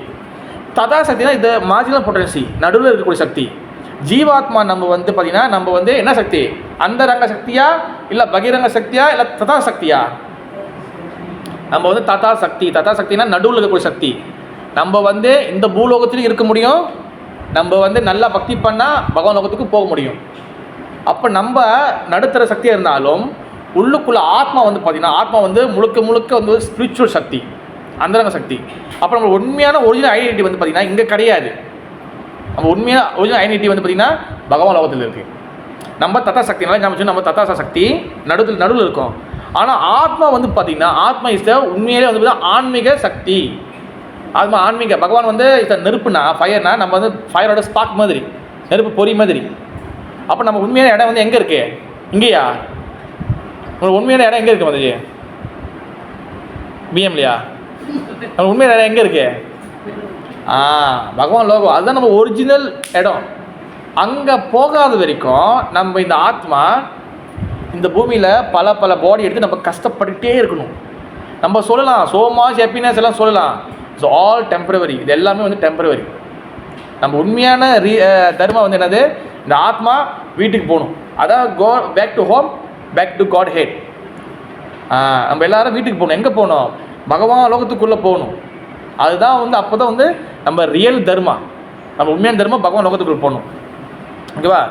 A: ததா சக்தினா இது மார்ஜினல் பொட்டன்சி, நடுவில் இருக்கக்கூடிய சக்தி. ஜீவாத்மா நம்ம வந்து பார்த்திங்கன்னா நம்ம வந்து என்ன சக்தி, அந்தரங்க சக்தியா இல்லை பகிரங்க சக்தியா இல்லை ததா சக்தியா? நம்ம வந்து ததா சக்தினா நடுவில் இருக்கக்கூடிய சக்தி. நம்ம வந்து இந்த பூலோகத்திலும் இருக்க முடியும், நம்ம வந்து நல்லா பக்தி பண்ணால் பகவான் லோகத்துக்கு போக முடியும். அப்போ நம்ம நடுத்தர சக்தியாக இருந்தாலும் உள்ளுக்குள்ள ஆத்மா வந்து பார்த்திங்கன்னா ஆத்மா வந்து முழுக்க வந்து ஸ்பிரிச்சுவல் சக்தி, அந்தரங்க சக்தி. அப்போ நம்ம உண்மையான ஒரிஜினல் ஐடென்டிட்டி வந்து பார்த்திங்கன்னா இங்கே கிடையாது. நம்ம உண்மையான ஒரிஜினல் ஐடென்டிட்டி வந்து பார்த்திங்கன்னா பகவான் லோகத்தில் இருக்குது. நம்ம தத்தா சக்தினால நம்ம தத்தா சக்தி நடுவில் இருக்கோம். ஆனால் ஆத்மா வந்து பார்த்திங்கன்னா ஆத்மா இஸ் உண்மையிலே வந்து பார்த்திங்கன்னா ஆன்மீக சக்தி. ஆத்மா ஆன்மீக. பகவான் வந்து நெருப்புனா ஃபயர்னா நம்ம வந்து ஃபயரோட ஸ்பார்க் மாதிரி, நெருப்பு பொறி மாதிரி. அப்போ நம்ம உண்மையான இடம் வந்து எங்கே இருக்குது, இங்கேயா? உங்களுக்கு உண்மையான இடம் எங்கே இருக்குது மாதிரி பிஎம்லையா? நம்ம உண்மையான இடம் எங்கே இருக்குது? பகவான் லோகம், அதுதான் நம்ம ஒரிஜினல் இடம். அங்கே போகாத வரைக்கும் நம்ம இந்த ஆத்மா இந்த பூமியில் பல பாடி எடுத்து நம்ம கஷ்டப்பட்டுகிட்டே இருக்கணும். நம்ம சொல்லலாம் ஸோ மச் ஹாப்பினஸ் எல்லாம் சொல்லலாம், ஸோ ஆல் டெம்பரவரி. இது எல்லாமே வந்து டெம்பரவரி. நம்ம உண்மையான தர்மம் வந்து என்னது, இந்த ஆத்மா வீட்டுக்கு போகணும். அதான் back to home, back to Godhead. நம்ம எல்லாரும் வீட்டுக்கு போகணும். எங்கே போகணும்? பகவான் லோகத்துக்குள்ளே போகணும். அதுதான் வந்து அப்போ தான் வந்து நம்ம ரியல் தர்மா, நம்ம உண்மையான தர்மம் பகவான் லோகத்துக்குள்ளே போகணும். ஓகேவா?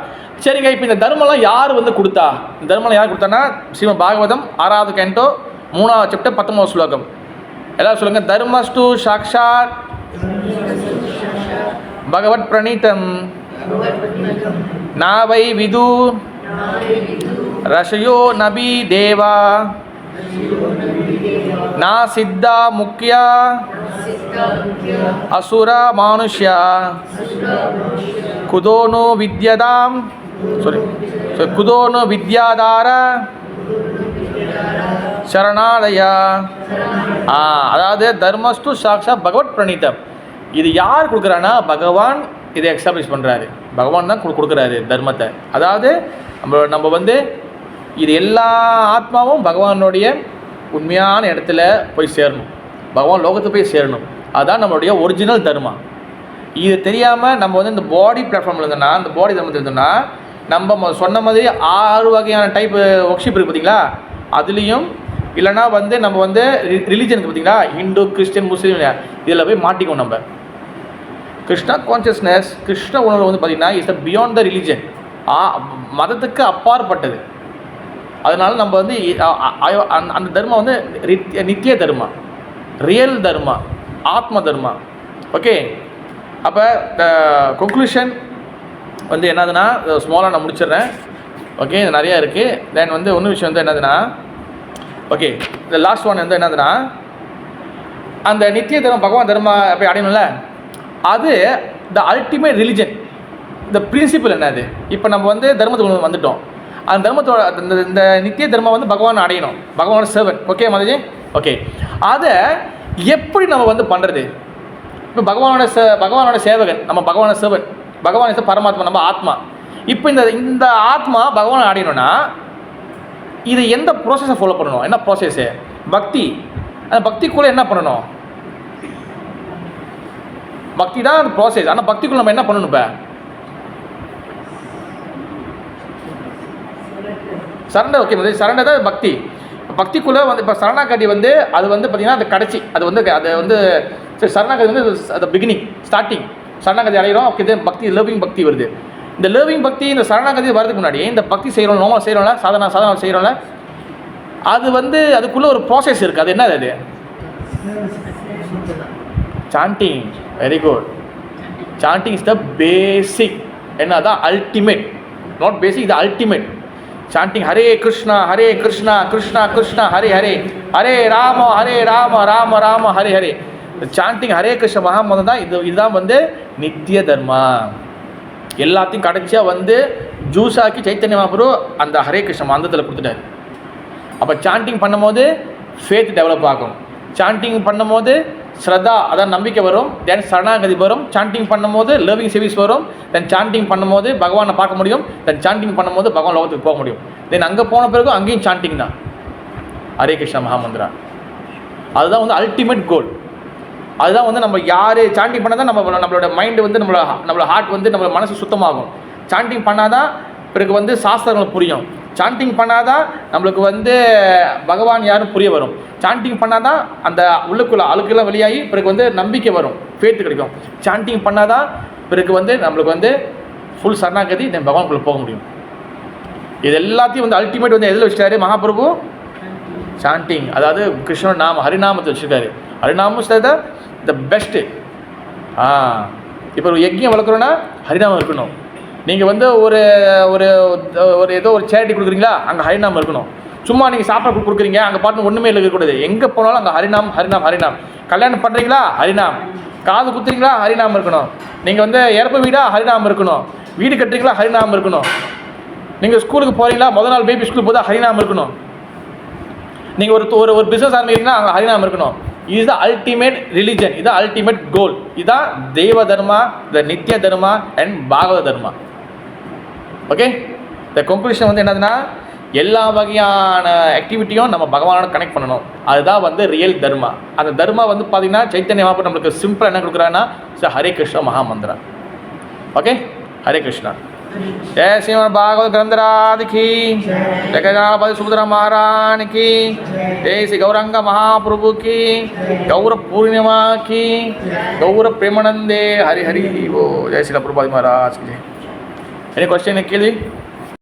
A: சரிங்க. இப்போ இந்த தர்மம்லாம் யார் வந்து கொடுத்தா? இந்த தர்மம்லாம் யார் கொடுத்தான்னா ஸ்ரீமத் பாகவதம் 6வது கேண்டோ 3வது சாப்டர் 19வது ஸ்லோகம். எல்லாரும் சொல்லுங்கள். தர்மஸ்து சாக்ஷாத் பகவத் பிரணீதம் நாவை விது ரஷயோ நபி தேவா நா சித்தா முக்கியா அசுரா மானுஷ்யா குதோனு வித்யதாம் குதோனு வித்யாதார சரணாலயா. அதாவது தர்மஸ்து சாக்ஷா பகவத் பிரணீதம். இது யார் கொடுக்குறான்னா பகவான் இதை எக்ஸ்டாப்ளிஷ் பண்ணுறாரு. பகவான் தான் கொடுக்குறாரு தர்மத்தை. அதாவது நம்ம வந்து இது எல்லா ஆத்மாவும் பகவானுடைய உண்மையான இடத்துல போய் சேரணும், பகவான் லோகத்துக்கு போய் சேரணும். அதுதான் நம்மளுடைய ஒரிஜினல் தர்மா. இது தெரியாமல் நம்ம வந்து இந்த பாடி பிளாட்ஃபார்மில் இருந்தோம்னா, இந்த பாடி தர்மத்தில் இருந்தோம்னா, நம்ம சொன்ன மாதிரி 6 வகையான டைப்பு ஒர்க்ஷிப் இருக்குது பார்த்தீங்களா, அதுலேயும் இல்லைனா வந்து நம்ம வந்து ரிலீஜனுக்கு பார்த்தீங்களா, ஹிந்து கிறிஸ்டின் முஸ்லீம், இதில் போய் மாட்டிக்கும். நம்ம கிருஷ்ணா கான்சியஸ்னஸ், கிருஷ்ண உணர்வு வந்து பார்த்திங்கன்னா is the beyond the religion, மதத்துக்கு அப்பாற்பட்டது. அதனால நம்ம வந்து அந்த தர்மம் வந்து நித்திய தர்மா, ரியல் தர்மா, ஆத்ம தர்மா. ஓகே. அப்போ கன்க்ளூஷன் வந்து என்னதுன்னா ஸ்மாலாக நான் முடிச்சிடுறேன். ஓகே, இது நிறையா இருக்குது. தென் வந்து இன்னொரு விஷயம் வந்து என்னதுன்னா, ஓகே, இந்த லாஸ்ட் ஒன் வந்து என்னதுன்னா, அந்த நித்திய தர்மம் பகவான் தர்மா போய் அடையணும்ல, அது த அல்டிமேட் ரிலிஜன். இந்த பிரின்சிபிள் என்னது? இப்போ நம்ம வந்து தர்மத்துக்கு வந்துட்டோம். அந்த தர்மத்தோட இந்த நித்திய தர்மம் வந்து பகவான் அடையணும், பகவானோட சேவன். ஓகே மாதாஜி? ஓகே. அதை எப்படி நம்ம வந்து பண்ணுறது? இப்போ பகவானோட சேவகன், நம்ம பகவானோட சேவன், பகவான் பரமாத்மா, நம்ம ஆத்மா. இப்போ இந்த ஆத்மா பகவானை அடையணும்னா இது எந்த ப்ராசஸை ஃபாலோ பண்ணணும்? என்ன ப்ராசஸ்ஸு? பக்தி. அந்த பக்திக்குள்ளே என்ன பண்ணணும்? பக்தி தான் அந்த ப்ராசஸ். ஆனால் பக்திக்குள்ளே நம்ம என்ன பண்ணணும்? இப்போ சரண்டர். ஓகே, சரண்டர் தான் பக்தி. பக்திக்குள்ளே வந்து இப்போ சரணாகதி வந்து அது வந்து பார்த்திங்கன்னா அது கடைசி, அது வந்து சரி, சரணாகதி வந்து அது பிகினிங், ஸ்டார்டிங். சரணாகதி அடைகிறோம். ஓகே, பக்தி, லவ்விங் பக்தி வருது. இந்த லவ்விங் பக்தி, இந்த சரணாகதி வரதுக்கு முன்னாடி இந்த பக்தி செய்கிறோம், நார்மல் செய்கிறோம்ல, சாதனா செய்கிறோம்ல, அது வந்து அதுக்குள்ளே ஒரு ப்ராசஸ் இருக்குது. அது என்னது? அது chanting. Very good. Chanting is the basic. என்ன தான் அல்டிமேட், நாட் பேசிக், இது ultimate. Chanting Hare Krishna Krishna Krishna Hare Hare, Hare Rama Rama Rama Hare Hare. Chanting Hare Krishna மகாமந்திரம் தான் இதுதான் வந்து நித்திய தர்மா. எல்லாத்தையும் கடைசியாக வந்து ஜூஸாக்கி சைத்தன்ய மகாபிரபு அந்த ஹரே கிருஷ்ண மந்திரத்தில் கொடுத்துட்டாரு. அப்போ சாண்டிங் பண்ணும்போது ஃபேத் டெவலப் ஆகும். சாண்டிங் பண்ணும்போது ஸ்ரத்தா, அதான் நம்பிக்கை வரும். தென் சரணாகதி வரும். சாண்டிங் பண்ணும்போது லவ்விங் சர்வீஸ் வரும். தென் சாண்டிங் பண்ணும்போது பகவானை பார்க்க முடியும். தென் சாண்டிங் பண்ணும்போது பகவான் லோகத்துக்கு போக முடியும். தென் அங்கே போன பிறகு அங்கேயும் சாண்டிங் தான், ஹரே கிருஷ்ணா மகாமந்திரா. அதுதான் வந்து அல்டிமேட் கோல். அதுதான் வந்து நம்ம யார் சாண்டிங் பண்ணால் தான் நம்மளோட மைண்டு வந்து நம்மளோட ஹார்ட் வந்து நம்மளோட மனசு சுத்தமாகும். சாண்டிங் பண்ணாதான் பிறகு வந்து சாஸ்திரங்கள் புரியும். சாண்டிங் பண்ணாதான் நம்மளுக்கு வந்து பகவான் யாரும் புரிய வரும். சாண்டிங் பண்ணாதான் அந்த உள்ளுக்குள்ள அழுக்கெல்லாம் வெளியாகி பிறகு வந்து நம்பிக்கை வரும், ஃபேத்து கிடைக்கும். சாண்டிங் பண்ணாதான் பிறகு வந்து நம்மளுக்கு வந்து ஃபுல் சரணாகதி, தென் பகவானுக்குள்ளே போக முடியும். இது எல்லாத்தையும் வந்து அல்டிமேட் வந்து எதில் வச்சுட்டாரு மகாபிரபு? சாண்டிங், அதாவது கிருஷ்ணன் நாம ஹரிநாமத்தை வச்சுருக்காரு. ஹரிநாமம் த பெஸ்ட்டு. இப்போ ஒரு யஜ்யம் வளர்க்குறோன்னா ஹரிநாமம் இருக்கணும். நீங்கள் வந்து ஒரு ஒரு ஒரு ஏதோ ஒரு சேரிட்டி கொடுக்குறீங்களா, அங்கே ஹரிநாமம் இருக்கணும். சும்மா நீங்கள் சாப்பாடு கொடுக்குறீங்க, அங்கே பாட்டு ஒன்றுமே இருக்கக்கூடாது. எங்கே போனாலும் அங்கே ஹரிநாம். கல்யாணம் பண்ணுறீங்களா, ஹரிநாம். காது குத்துறீங்களா, ஹரிநாமம் இருக்கணும். நீங்கள் வந்து இறப்பு வீடா, ஹரிநாமம் இருக்கணும். வீடு கட்டுறீங்களா, ஹரிநாமம் இருக்கணும். நீங்கள் ஸ்கூலுக்கு போகிறீங்களா, முதல் நாள் பேபி ஸ்கூலுக்கு போதா ஹரிநாமம் இருக்கணும். நீங்கள் ஒரு பிஸ்னஸ் ஆரம்பிக்கிறீங்கன்னா அங்கே ஹரிநாமம் இருக்கணும். இது த அல்டிமேட் ரிலிஜன், இது அல்டிமேட் கோல். இதுதான் தெய்வ தர்மா, த நித்திய தர்மா அண்ட் பாகவத தர்மா. ஓகே, இந்த கன்க்ளூஷன் வந்து என்னதுன்னா, எல்லா வகையான ஆக்டிவிட்டியும் நம்ம பகவானோட கனெக்ட் பண்ணணும். அதுதான் வந்து ரியல் தர்மா. அந்த தர்மா வந்து பார்த்தீங்கன்னா சைத்தன்ய மகாபிரபு நம்மளுக்கு சிம்பிளாக என்ன கொடுக்குறாங்கன்னா ஹரே கிருஷ்ணா மகாமந்திரா. ஓகே, ஹரே கிருஷ்ணா. जय श्रीमद् भागवत ग्रंथराज की, जय गजानपति सुभद्रा महाराज की, जय श्री गौरंग महाप्रभु की, गौर पूर्णिमा की, गौर प्रेमानंदे हरि हरि वो, जय श्री प्रभुपाद महाराज की जय. Any question, Nikhil?